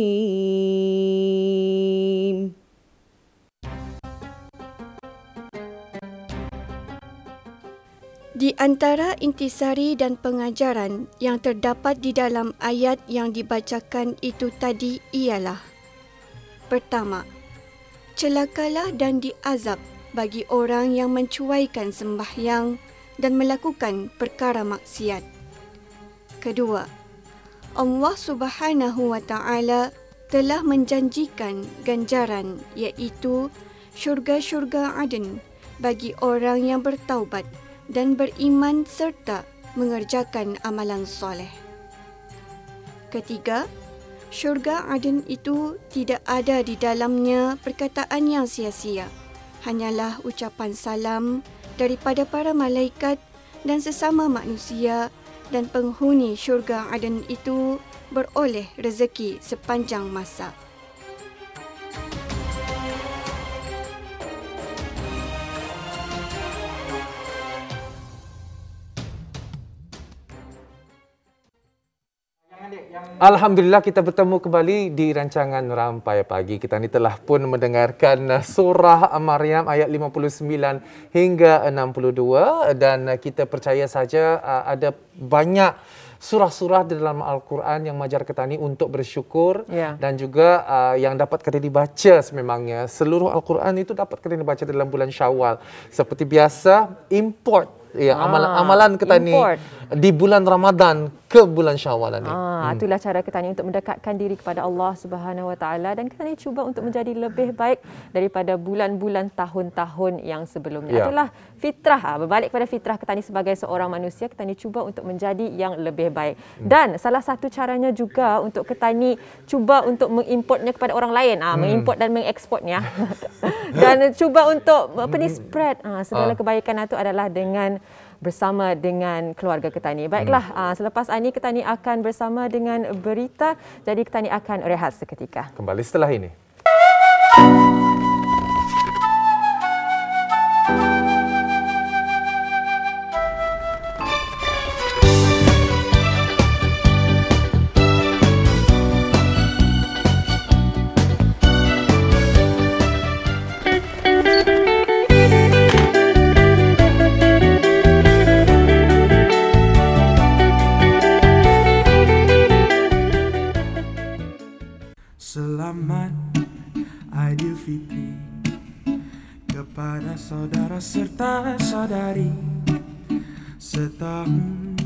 Di antara intisari dan pengajaran yang terdapat di dalam ayat yang dibacakan itu tadi ialah: pertama, celakalah dan diazab bagi orang yang mencuaikan sembahyang dan melakukan perkara maksiat. Kedua, Allah Subhanahu wa Ta'ala telah menjanjikan ganjaran iaitu syurga-syurga Aden bagi orang yang bertaubat dan beriman serta mengerjakan amalan soleh. Ketiga, syurga Aden itu tidak ada di dalamnya perkataan yang sia-sia, hanyalah ucapan salam daripada para malaikat dan sesama manusia, dan penghuni syurga Aden itu beroleh rezeki sepanjang masa. Alhamdulillah, kita bertemu kembali di rancangan Rampai Pagi. Kita ni telah pun mendengarkan surah Maryam ayat 59 hingga 62 dan kita percaya saja ada banyak surah-surah di dalam Al-Quran yang mengajar kita ni untuk bersyukur dan juga yang dapat kita dibaca sememangnya. Seluruh Al-Quran itu dapat kita dibaca dalam bulan Syawal. Seperti biasa, import amalan kita ni di bulan Ramadan ke bulan Syawal ni. Itulah cara kita ni untuk mendekatkan diri kepada Allah Subhanahu Wa Taala, dan kita ni cuba untuk menjadi lebih baik daripada bulan-bulan tahun-tahun yang sebelumnya. Itulah fitrah, berbalik kepada fitrah kita ni sebagai seorang manusia, kita ni cuba untuk menjadi yang lebih baik. Dan salah satu caranya juga untuk kita ni cuba untuk mengimportnya kepada orang lain, mengimport dan mengeksportnya. Dan cuba untuk spread segala kebaikan itu adalah dengan bersama dengan keluarga kita ni. Baiklah, selepas ini kita ni akan bersama dengan berita. Jadi kita ni akan rehat seketika. Kembali setelah ini. Selamat Aidilfitri kepada saudara serta saudari. Setahun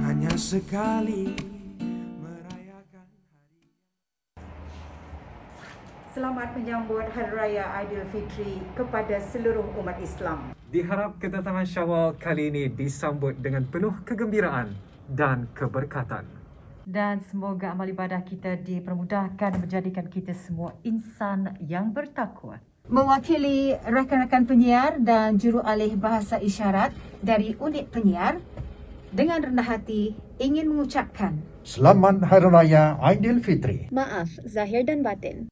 hanya sekali merayakan hari. Selamat menyambut Hari Raya Aidilfitri kepada seluruh umat Islam. Diharap kedatangan Syawal kali ini disambut dengan penuh kegembiraan dan keberkatan. Dan semoga amal ibadah kita dipermudahkan menjadikan kita semua insan yang bertakwa. Mewakili rakan-rakan penyiar dan jurualih bahasa isyarat dari unit penyiar, dengan rendah hati ingin mengucapkan Selamat Hari Raya Aidilfitri. Maaf zahir dan batin.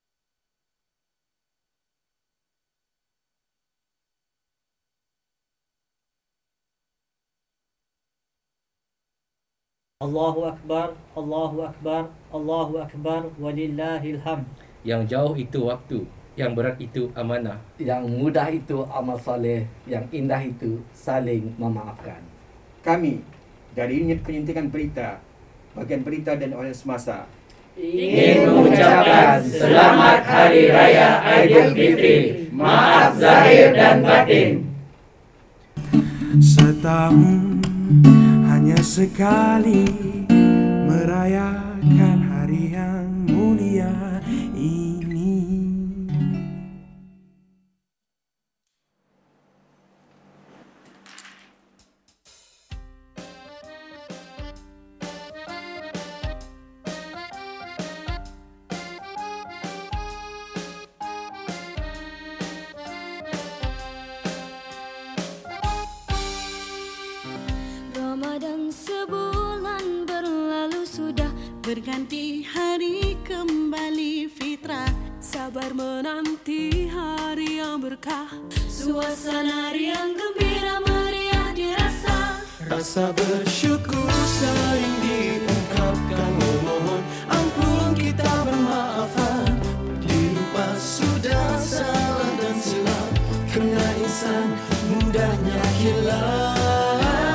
Allahu Akbar, Allahu Akbar, Allahu Akbar, walillahil hamd. Yang jauh itu waktu, yang berat itu amanah, yang mudah itu amal soleh, yang indah itu saling memaafkan. Kami dari unit penyuntikan berita, bagian berita dan orang semasa, ingin mengucapkan Selamat Hari Raya Aidilfitri. Maaf zahir dan batin. Setahun hanya sekali merayakan hari yang mulia ini. Ramadan sebulan berlalu sudah, berganti hari kembali fitrah. Sabar menanti hari yang berkah, suasana riang gembira meriah dirasa. Rasa bersyukur sering diungkapkan, memohon ampun kita bermaafan. Dilupa sudah salah dan silap, kena insan mudahnya hilang.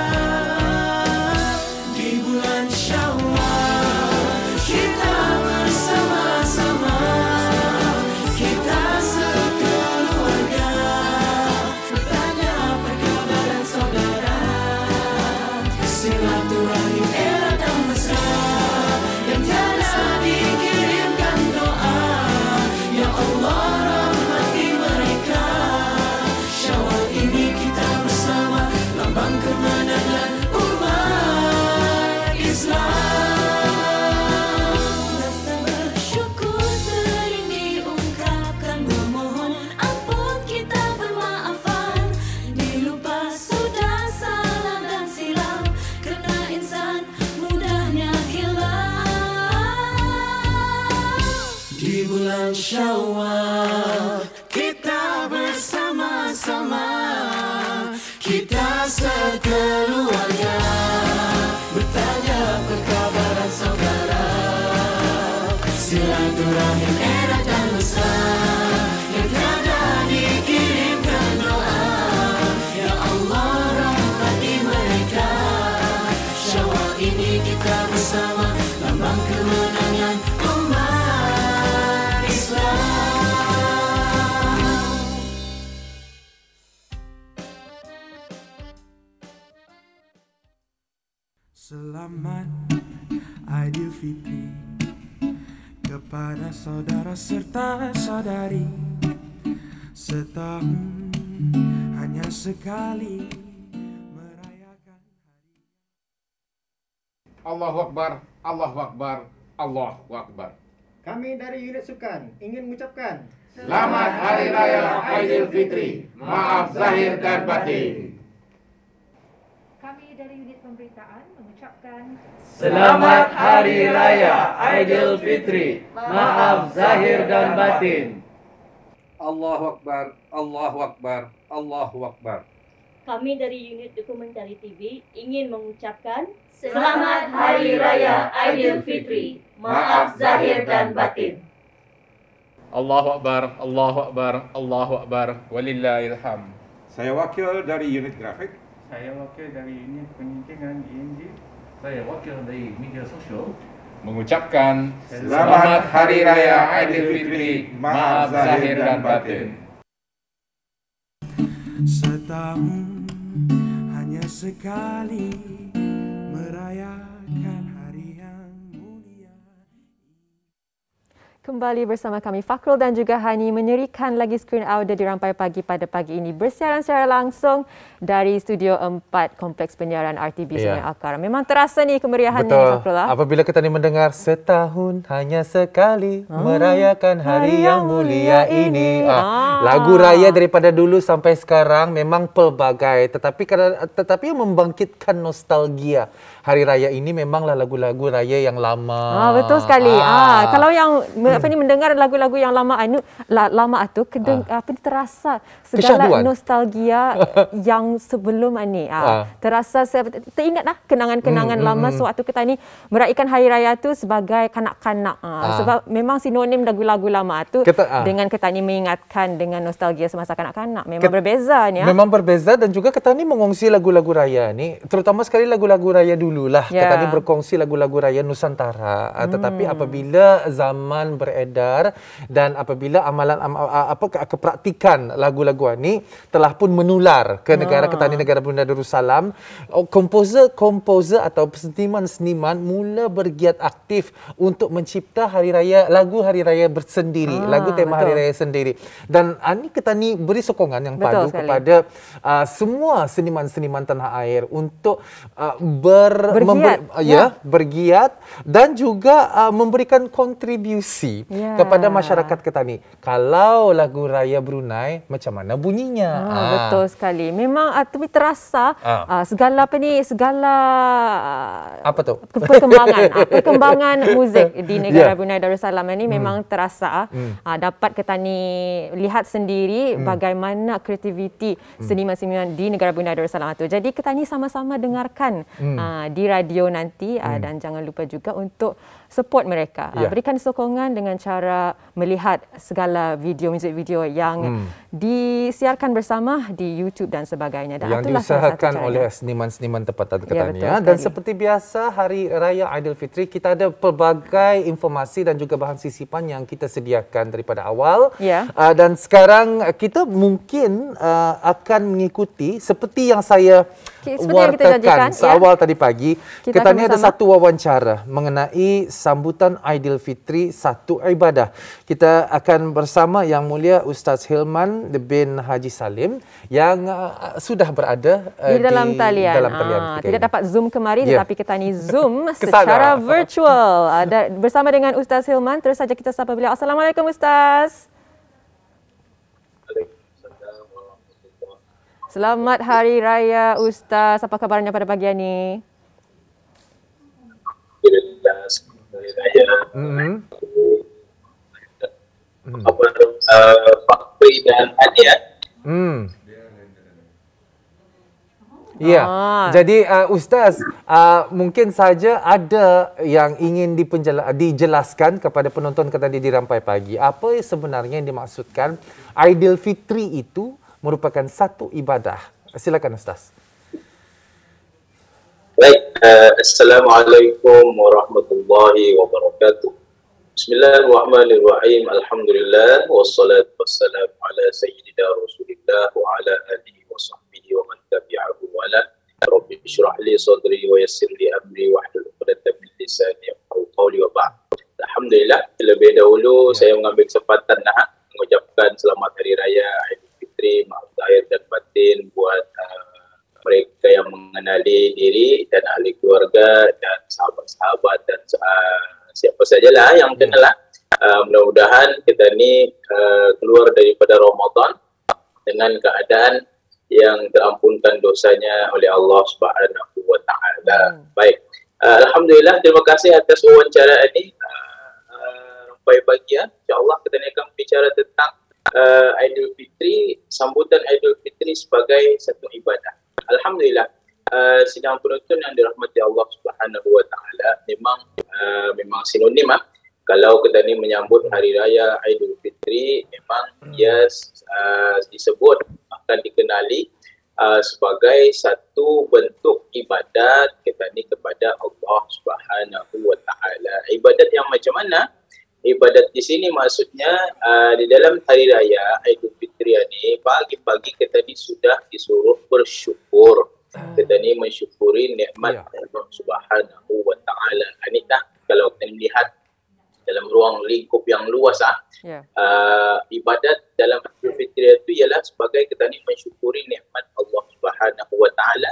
Syawal, kita bersama-sama, kita sekeluarga, bertanya perkabaran saudara, silaturahim erat dan besar, yang tiada dikirimkan doa. Ya Allah rahmati mereka, Syawal ini kita bersama, lambang kemenangan umat Islam. Selamat Aidilfitri kepada saudara serta saudari. Setahun hanya sekali merayakan hari. Allahu Akbar, Allahu Akbar, Allahu Akbar. Kami dari unit sukan ingin mengucapkan Selamat Hari Raya Aidilfitri. Maaf zahir dan batin. Kami dari unit pemberitaan mengucapkan Selamat Hari Raya Aidilfitri. Maaf zahir dan batin. Allahu Akbar, Allahu Akbar, Allahu Akbar. Kami dari unit dokumentari TV ingin mengucapkan Selamat Hari Raya Aidilfitri. Maaf zahir dan batin. Allahu Akbar, Allahu Akbar, Allahu Akbar, walillahilham. Saya wakil dari unit grafik. Saya wakil dari unit penyuntingan ING. Saya wakil dari media sosial. Mengucapkan Selamat Hari Raya Aidilfitri. Maaf zahir dan batin. Setahun hanya sekali merayakan hari yang mulia. Kembali bersama kami Fakrul dan juga Hani menyerikan lagi skrin audio di Rampai Pagi pada pagi ini bersiaran secara langsung dari Studio 4 Kompleks Penyiaran RTB Sungai Akar. Memang terasa ni kemeriahannya ni Fakrul. Apabila kita ni mendengar setahun hanya sekali merayakan hari yang mulia ini. Lagu raya daripada dulu sampai sekarang memang pelbagai, tetapi yang membangkitkan nostalgia hari raya ini memanglah lagu-lagu raya yang lama. Betul sekali. Kalau yang mendengar lagu-lagu yang lama tu terasa segala nostalgia yang sebelum ni. Terasa teringatlah kenangan-kenangan lama sewaktu kita ni meraihkan hari raya tu sebagai kanak-kanak. Sebab memang sinonim lagu-lagu lama tu dengan kita ni mengingatkan dengan nostalgia semasa kanak-kanak. Memang berbeza ni. Memang berbeza dan juga kita ni mengongsi lagu-lagu raya ni, terutama sekali lagu-lagu raya dululah. Kita ni berkongsi lagu-lagu raya Nusantara. Tetapi apabila zaman beredar dan apabila kepraktikan lagu-lagu ini telah pun menular ke negara kita ni, negara Brunei Darussalam, komposer atau seniman-seniman mula bergiat aktif untuk mencipta lagu hari raya bersendiri, lagu tema hari raya sendiri. Dan ini kita ni beri sokongan yang padu kepada semua seniman-seniman tanah air untuk bergiat dan juga memberikan kontribusi kepada masyarakat kita ni. Kalau lagu raya Brunei macam mana bunyinya? Betul sekali. Memang tapi terasa segala perkembangan muzik di negara Brunei Darussalam ini memang terasa. Dapat kita ni lihat sendiri bagaimana kreativiti seniman-seniman di negara Brunei Darussalam itu. Jadi kita ni sama-sama dengarkan di radio nanti dan jangan lupa juga untuk support mereka. Berikan sokongan dengan cara melihat segala muzik video yang disiarkan bersama di YouTube dan sebagainya. Dan yang diusahakan oleh seniman-seniman tempatan Ketania. Dan seperti biasa Hari Raya Aidilfitri kita ada pelbagai informasi dan juga bahan sisipan yang kita sediakan daripada awal. Dan sekarang kita mungkin akan mengikuti seperti yang saya wartakan seawal tadi pagi. Kita ni ada satu wawancara mengenai sambutan Aidilfitri satu ibadah. Kita akan bersama Yang Mulia Ustaz Hilman bin Haji Salim yang sudah berada di dalam talian. Tidak dapat Zoom kemari tetapi kita ni Zoom secara virtual. Bersama dengan Ustaz Hilman, terus saja kita sapa beliau. Assalamualaikum Ustaz. Selamat Hari Raya Ustaz. Apa kabarnya pada pagi ini? Hari Raya. Fakri dan hadiah. Ya, jadi Ustaz, mungkin saja ada yang ingin dijelaskan kepada penonton kita di Rampai Pagi. Apa sebenarnya yang dimaksudkan Aidilfitri itu merupakan satu ibadah? Silakan Ustaz. Baik, Assalamualaikum warahmatullahi wabarakatuh. Bismillahirrahmanirrahim. Alhamdulillah wassalatu wassalamu ala sayyidina Rasulillah wa ala alihi wa sahbihi wa man tabi'ahu wa la. Rabbi shrah li sadri wa yassir li amri wa hlul 'uqdatam min lisani yafqahu qawli wa ba'd. Alhamdulillah, terlebih dahulu saya mengambil kesempatan mengucapkan selamat hari raya Aidilfitri, maaf zahir dan batin buat mereka yang mengenali diri dan ahli keluarga dan sahabat-sahabat dan siapa sajalah yang kenal. Mudah-mudahan kita ni keluar daripada Ramadan dengan keadaan yang terampunkan dosanya oleh Allah Subhanahu wa taala. Baik. Alhamdulillah, terima kasih atas wawancara ini. Rampai Pagi, insya-Allah kita akan bicara tentang Aidilfitri, sambutan Aidilfitri sebagai satu ibadah. Alhamdulillah, sidang penonton yang dirahmati Allah Subhanahu wa taala, memang sinonim kalau kita ni menyambut hari raya Aidilfitri, memang ia disebut akan dikenali sebagai satu bentuk ibadat kita ni kepada Allah Subhanahu wa taala. Ibadat yang macam mana? Ibadat di sini maksudnya di dalam hari raya Aidilfitri ini, pagi-pagi kita ni sudah disuruh bersyukur. Kita ni mensyukuri nikmat Allah Subhanahu wa taala. Ini dah kalau kita lihat dalam ruang lingkup yang luas ibadat dalam Aidilfitri itu ialah sebagai kita ni mensyukuri nikmat Allah Subhanahu wa taala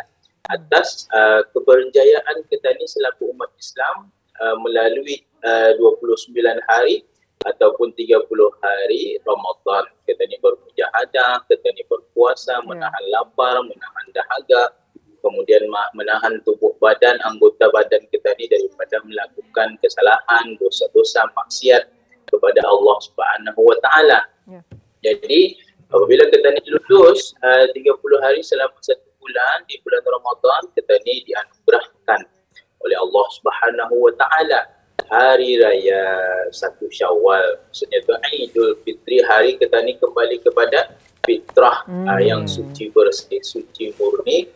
atas keberjayaan kita ni selaku umat Islam melalui 29 hari ataupun 30 hari Ramadan. Kita ni bermujahadah, kita ni berpuasa, menahan lapar, menahan dahaga, kemudian menahan tubuh badan, anggota badan kita ni daripada melakukan kesalahan, dosa-dosa, maksiat kepada Allah Subhanahu wa taala. Jadi apabila kita ni lulus 30 hari selama 1 bulan di bulan Ramadan, kita ni dianugerahkan oleh Allah Subhanahu wa taala hari raya 1 Syawal. Maksudnya tu Aidilfitri, hari kita ni kembali kepada fitrah yang suci, bersih, suci, murni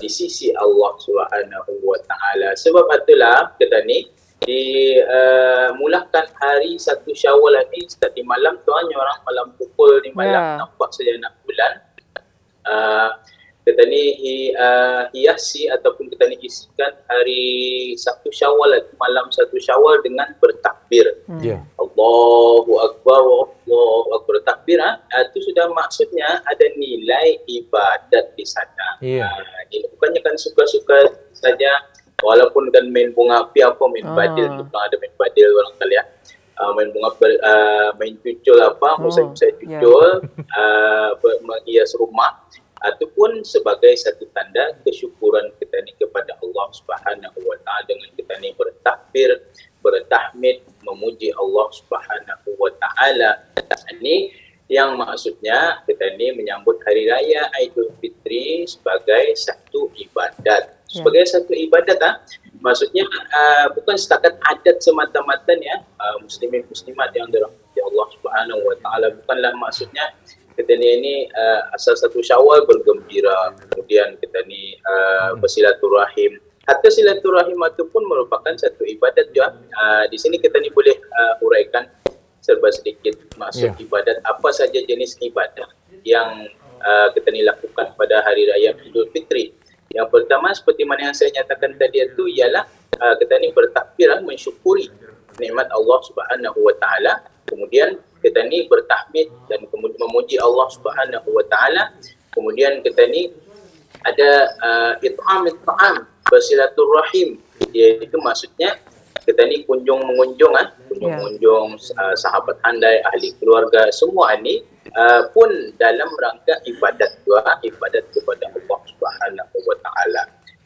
di sisi Allah Subhanahu wa taala. Sebab itulah kita ni dimulakan hari 1 Syawal ni start di malam tu, orang malam pukul 5 malam nampak saja nak bulan. Kita ni hiasi ataupun kita ni isikan hari 1 Syawal atau malam 1 Syawal dengan bertakbir. Allahu Akbar, Allahu Akbar. Takbir itu sudah maksudnya ada nilai ibadat di sana. Ini bukannya kan suka-suka saja, walaupun kan main bunga api apa, main badil, ada main badil orang kali main bunga, main cucul apa, musai-musai cucul, menghias rumah, ataupun sebagai satu tanda kesyukuran kita ni kepada Allah Subhanahu wa taala dengan kita ni bertakbir, bertahmid, memuji Allah Subhanahu wa taala. Ini yang maksudnya kita ni menyambut hari raya Aidilfitri sebagai satu ibadat. Sebagai satu ibadat maksudnya bukan setakat adat semata-mata muslimin muslimat yang dirahmati Allah Subhanahu wa taala. Bukanlah maksudnya kita ni asal 1 Syawal bergembira, kemudian kita ni bersilaturahim. Hatta silaturahim itu pun merupakan satu ibadat juga. Di sini kita ni boleh uraikan serba sedikit maksud ibadat, apa saja jenis ibadat yang kita ni lakukan pada hari raya Aidilfitri. Yang pertama seperti mana yang saya nyatakan tadi itu ialah kita ni bertakbir, mensyukuri nikmat Allah Subhanahu wa taala. Kemudian kita ni bertahmid dan kemudian memuji Allah Subhanahu wa taala. Kemudian kita ni ada it'am, bersilaturahim. Itu maksudnya kita ni kunjung-mengunjung sahabat handai, ahli keluarga, semua ni pun dalam rangka ibadat juga, ibadat kepada Allah Subhanahu wa taala.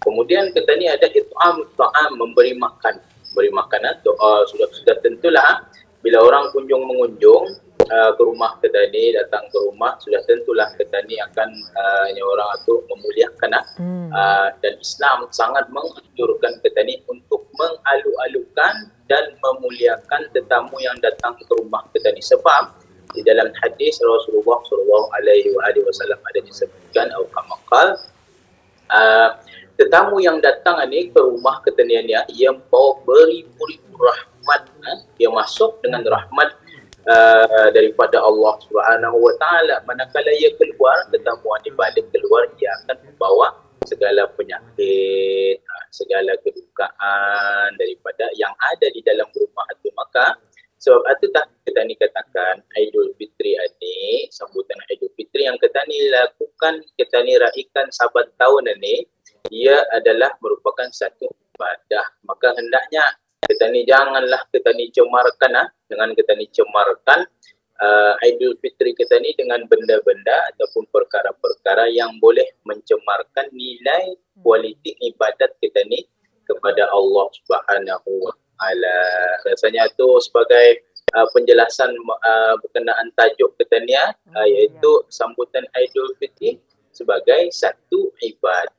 Kemudian kita ni ada it'am, memberi makan. Beri makan doa sudah tentulah bila orang kunjung mengunjung, ke rumah kita ni, datang ke rumah, sudah tentulah kita ni akan orang itu memuliakan. Dan Islam sangat menganjurkan kita ni untuk mengalu-alukan dan memuliakan tetamu yang datang ke rumah kita ni. Sebab di dalam hadis Rasulullah SAW ada disebutkan atau kamakal, tetamu yang datang ni ke rumah kita ni, ia membawa beribu-ribu rahmat. Ia masuk dengan rahmat daripada Allah Subhanahu Wa Taala. Manakala ia keluar, tetamu ini balik keluar, ia akan membawa segala penyakit, segala kedukaan daripada yang ada di dalam rumah itu. Maka sebab itu tak kita ni katakan Aidul Fitri ini, sambutan Aidul Fitri yang kita ni lakukan, kita ni raikan saban tahun ini, ia adalah merupakan satu ibadah. Maka hendaknya kita ni janganlah kita ni cemarkan dengan kita ni cemarkan Aidul Fitri kita ni dengan benda-benda ataupun perkara-perkara yang boleh mencemarkan nilai kualiti ibadat kita ni kepada Allah Subhanahu Wa Taala. Rasanya tu sebagai penjelasan berkenaan tajuk kita ni, iaitu sambutan Aidul Fitri sebagai satu ibadah.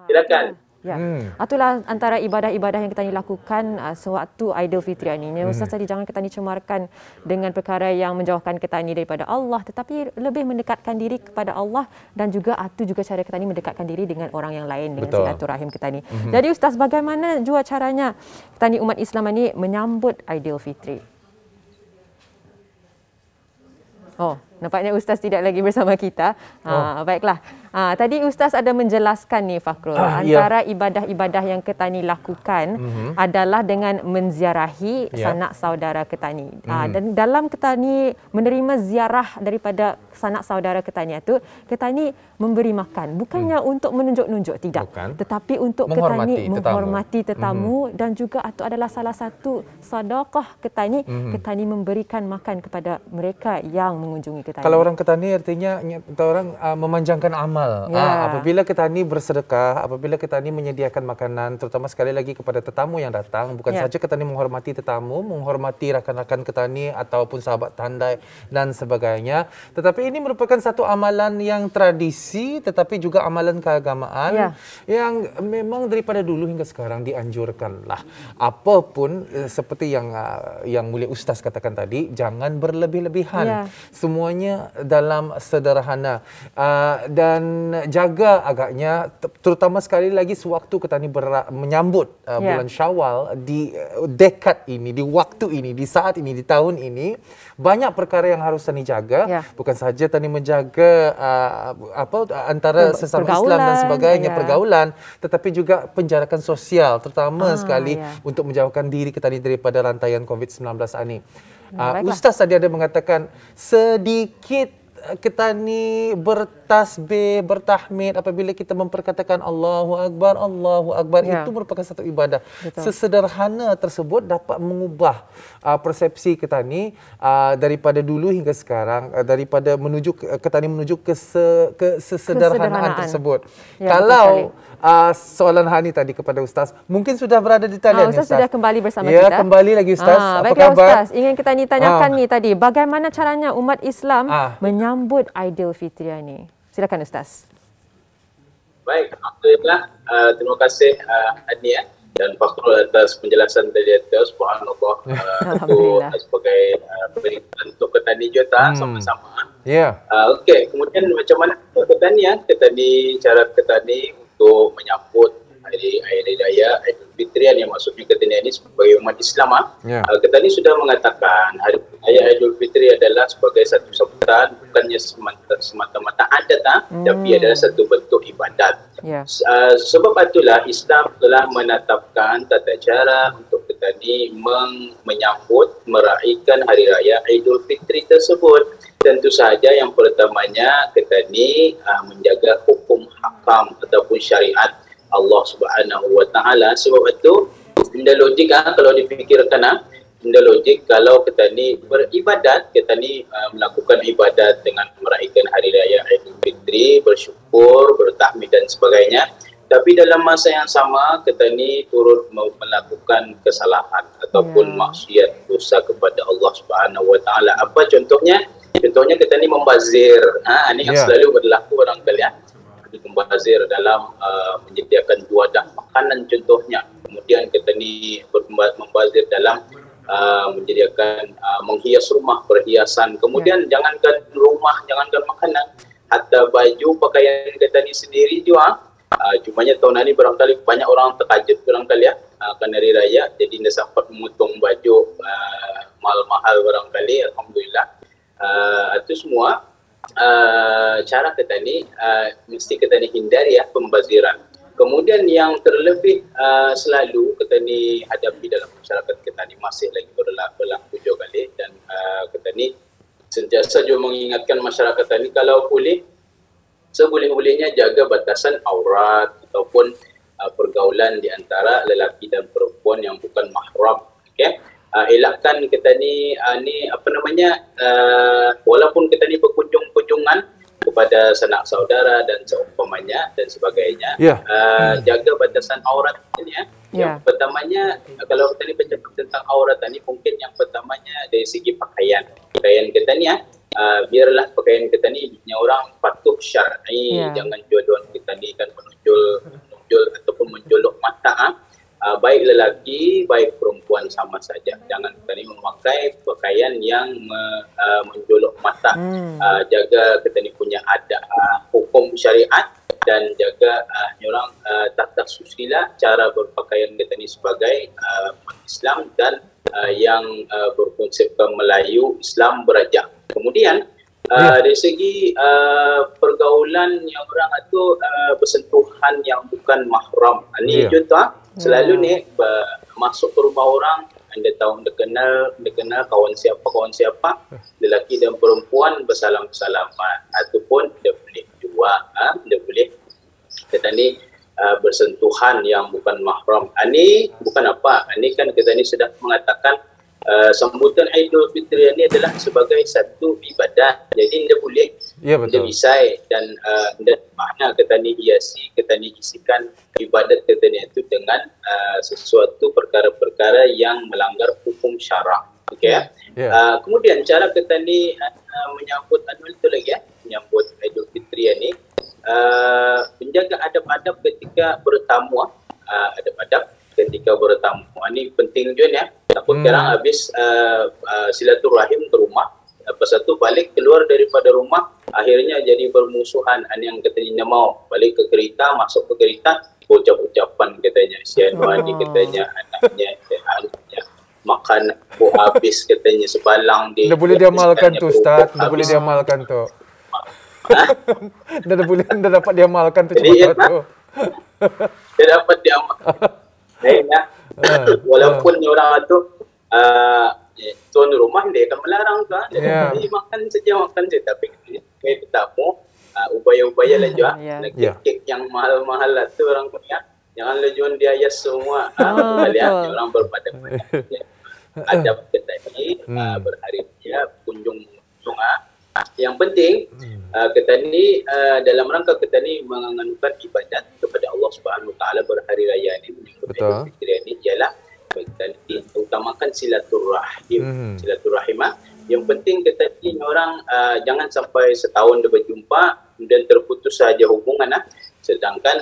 Silakan. Ya, itulah antara ibadah-ibadah yang kita ni lakukan sewaktu Aidilfitri ini. Ustaz tadi jangan kita ni cemarkan dengan perkara yang menjauhkan kita ni daripada Allah, tetapi lebih mendekatkan diri kepada Allah, dan juga itu juga cara kita ni mendekatkan diri dengan orang yang lain, dengan silaturahim kita ni. Jadi Ustaz, bagaimana juga caranya kita ni umat Islam ini menyambut Aidilfitri? Oh, nampaknya Ustaz tidak lagi bersama kita. Baiklah. Tadi Ustaz ada menjelaskan ni, Fakhrul, antara ibadah-ibadah yang kita ni lakukan adalah dengan menziarahi sanak saudara kita ni. Dan dalam kita ni menerima ziarah daripada sanak saudara kita ni itu, kita ni memberi makan. Bukannya untuk menunjuk-nunjuk, tidak. Bukan. Tetapi untuk kita ni menghormati tetamu, dan juga itu adalah salah satu sedekah kita ni memberikan makan kepada mereka yang mengunjungi kita. Kalau orang kita ni artinya orang memanjangkan amal. Apabila kita ni bersedekah, apabila kita ni menyediakan makanan, terutama sekali lagi kepada tetamu yang datang, bukan saja kita ni menghormati tetamu, menghormati rakan-rakan kita ni ataupun sahabat tandai dan sebagainya, tetapi ini merupakan satu amalan yang tradisi, tetapi juga amalan keagamaan yang memang daripada dulu hingga sekarang dianjurkanlah. Apapun seperti yang Mulia Ustaz katakan tadi, jangan berlebih-lebihan. Semuanya dalam sederhana, dan jaga agaknya, terutama sekali lagi sewaktu kita ni menyambut bulan Syawal, di dekad ini, di waktu ini, di saat ini, di tahun ini, banyak perkara yang harus tani jaga. Bukan saja tani menjaga antara sesama Islam dan sebagainya, pergaulan, tetapi juga penjarakan sosial, terutama sekali untuk menjauhkan diri kita ni daripada rantaian COVID-19 ini. Ustaz tadi ada mengatakan sedikit kita ni bertasbih, bertahmid apabila kita memperkatakan Allahu Akbar, Allahu Akbar, itu merupakan satu ibadah. Sesederhana tersebut dapat mengubah persepsi kita ni daripada dulu hingga sekarang, daripada kita ni menuju ke sesederhanaan tersebut. Kalau soalan Hani tadi kepada Ustaz, mungkin sudah berada di talian. Ustaz sudah kembali bersama kita. Ya, kembali lagi Ustaz. Apa khabar? Ustaz, ingin kita ni tanyakan ni tadi, bagaimana caranya umat Islam menyambut Aidilfitri ini? Silakan Ustaz. Baik, alhamdulillah. Terima kasih Hani dan Fakhrul atas penjelasan tadi itu. Subhanallah. Itu sebagai berikan untuk kita ni juga sama-sama. Okey, kemudian macam mana kita ni cara kita ni untuk menyambut hari raya Aidul Fitri yang maksudnya kita ni sebagai umat Islam. Kita ni sudah mengatakan hari raya Aidul Fitri adalah sebagai satu sambutan, bukannya semata-mata adat, tapi adalah satu bentuk ibadat. Sebab itulah Islam telah menetapkan tata cara untuk kita ni menyambut, meraihkan hari raya Aidul Fitri tersebut. Tentu saja yang pertamanya kita ni menjaga hukum hakam ataupun syariat Allah Subhanahu Wa Taala. Sebab itu benda logik kalau difikirkan, benda logik kalau kita ni beribadat, kita ni melakukan ibadat dengan meraihkan hari raya Aidul Fitri, bersyukur, bertahmid dan sebagainya. Tapi dalam masa yang sama kita ni turut melakukan kesalahan ataupun maksiat dosa kepada Allah Subhanahu Wa Taala. Apa contohnya? Contohnya kita ni membazir. Ini yang selalu berlaku barangkali ya. Membazir dalam menyediakan 2 wadah makanan contohnya. Kemudian kita ni membazir dalam menyediakan menghias rumah, perhiasan. Kemudian jangankan rumah, jangankan makanan, hatta baju pakaian kita ni sendiri juga. Cumanya tahun ini barangkali banyak orang terkajut barangkali ya, akan hari raya, jadi dia sempat memotong baju mahal-mahal barangkali. Alhamdulillah. Itu semua cara kita ni mesti kita ni hindari ya, pembaziran. Kemudian yang terlebih selalu kita ni hadapi dalam masyarakat kita ni masih lagi berlaku juga kali, dan kita ni sentiasa juga mengingatkan masyarakat ni kalau boleh seboleh-bolehnya jaga batasan aurat ataupun pergaulan di antara lelaki dan perempuan yang bukan mahram. Okey. Elakkan kita ni apa namanya, walaupun kita ni berkunjung-kunjungan kepada sanak saudara dan seumpamanya dan sebagainya, jaga batasan aurat ini ya. Yang pertamanya, kalau kita ni bercakap tentang aurat ni, mungkin yang pertamanya dari segi pakaian kita ni ya. Biarlah pakaian kita ni orang patuh syar'i, jangan jodoh kita ni kan menonjol ataupun menjolok mata. Baik lelaki, baik perempuan sama saja. Jangan kita ni memakai pakaian yang menjolok mata. Jaga kita ni punya adab hukum syariat, dan jaga orang tata susila cara berpakaian kita ni sebagai Islam dan yang berkonsepkan Melayu Islam berajak. Kemudian dari segi pergaulan yang orang itu bersentuhan yang bukan mahram. Ini contoh selalu ni masuk ke rumah orang, anda tahu anda kenal kawan siapa, lelaki dan perempuan bersalam-salaman, ataupun dia boleh juga dia boleh kita ni bersentuhan yang bukan mahram. Ini bukan apa, ini kan kita ni sudah mengatakan sambutan Aidil Fitri ini adalah sebagai satu ibadah. Jadi dia boleh, dia bisa, dan makna kita ni hiasi, kita ni isikan ibadat kita ni itu dengan sesuatu perkara-perkara yang melanggar hukum syarak. Okey. Kemudian cara kita ni menyambut itu lagi menyambut Aidil Fitri ini, menjaga adab-adab ketika bertamu, adab-adab ketika bertamu. Ini penting juga ya. Takut sekarang habis silaturahim ke rumah, lepas itu balik keluar daripada rumah, akhirnya jadi bermusuhan. Yang katanya mau balik ke kereta, masuk ke kereta, ucap-ucapan katanya sianwani katanya anaknya makan habis katanya sebalang dia. Dah boleh diamalkan tu Ustaz, dah boleh diamalkan tu. Dah dapat diamalkan tu cerita tu. Dia dapat diamalkan. Walaupun orang tu tuan rumah dia akan melarang kan, makan saja, tapi kita tetamu upaya-upaya lah juga. Kek yang mahal-mahal lah tu orang punya, jangan lejuan dia hias semua. Kalian orang berpadat adab kita ni berhari-hari kunjung. Yang penting kita ni dalam rangka kita ni menganukan ibadat kepada Allah Subhanahu Wa Taala berhari raya ni, Idul Fitri ni ialah kita utamakan silaturahim. Yang penting kita ni orang jangan sampai setahun dia berjumpa dan terputus saja hubungan. Sedangkan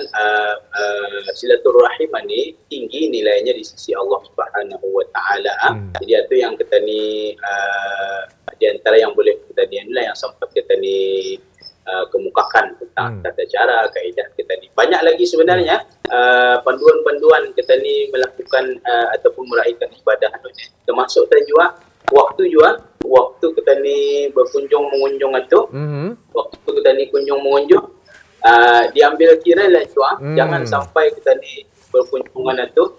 silaturahim ni tinggi nilainya di sisi Allah Subhanahu Wa Taala. Jadi itu yang kita ni di antara yang boleh kita ni inilah yang sempat kita ni kemukakan tentang tata cara, kaedah kita ni. Banyak lagi sebenarnya panduan-panduan kita ni melakukan ataupun meraihkan ibadah ni. Termasuk juga waktu kita ni mengunjung itu, waktu kita ni kunjung mengunjung, diambil kira lah jangan sampai kita ni berkunjungan itu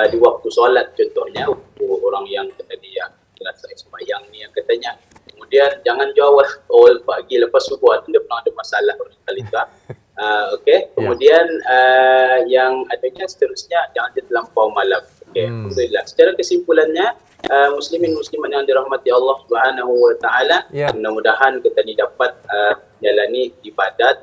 di waktu solat contohnya, orang yang kita ni yang selesai sembahyang ni yang katanya, kemudian jangan jauh awal pagi lepas subuh tu dia pernah ada masalah kali tu. Okey, kemudian yang adanya seterusnya jangan terlampau malam. Okey, alhamdulillah. Secara kesimpulannya muslimin muslimat yang dirahmati Allah Subhanahu Wa Taala, mudah-mudahan kita ni dapat jalan menjalani ibadat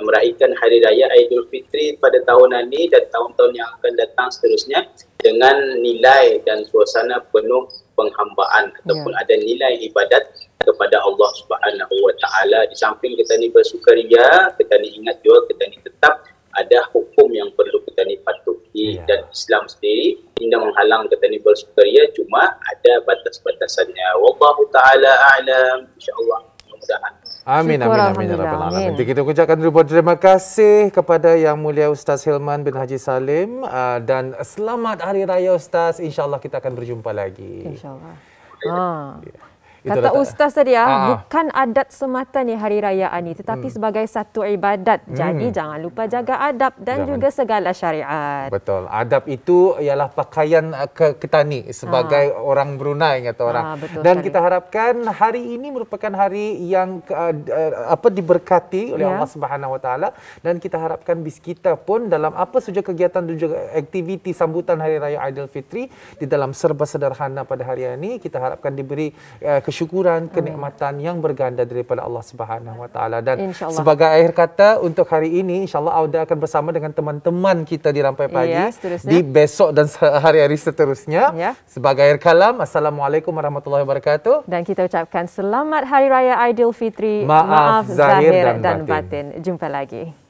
meraihkan Hari Raya Aidilfitri pada tahun ini dan tahun-tahun yang akan datang seterusnya dengan nilai dan suasana penuh penghambaan ataupun ada nilai ibadat kepada Allah Subhanahu Wa Taala. Di samping kita ni bersukaria, kita ni ingat juga kita ni tetap ada hukum yang perlu kita ni patuhi dan Islam sendiri tidak menghalang kita ni bersukaria, cuma ada batas-batasannya. Wallahu taala a'lam. Insyaallah mudah-mudahan. Amin, amin, amin, ya rabbal alamin. Kita ucapkan ribuan terima kasih kepada Yang Mulia Ustaz Hilman bin Haji Salim dan selamat Hari Raya Ustaz. InsyaAllah kita akan berjumpa lagi. InsyaAllah. Kata Ustaz tadi bukan adat semata ni Hari Raya ni, tetapi sebagai satu ibadat. Jadi jangan lupa jaga adab dan juga segala syariat. Betul. Adab itu ialah pakaian ketani sebagai orang Brunei kata orang. Dan kita harapkan hari ini merupakan hari yang diberkati oleh Allah Subhanahu Wa Taala, dan kita harapkan bis kita pun dalam apa saja kegiatan dan juga aktiviti sambutan Hari Raya Aidilfitri di dalam serba sederhana pada hari ini, kita harapkan diberi kesyukuran, kenikmatan yang berganda daripada Allah Subhanahu Wa Taala. Dan sebagai akhir kata untuk hari ini, insya-Allah Auda akan bersama dengan teman-teman kita di Rampai Pagi di besok dan hari-hari seterusnya. Sebagai akhir kalam, Assalamualaikum warahmatullahi wabarakatuh. Dan kita ucapkan selamat Hari Raya Aidilfitri. Maaf zahir dan batin. Jumpa lagi.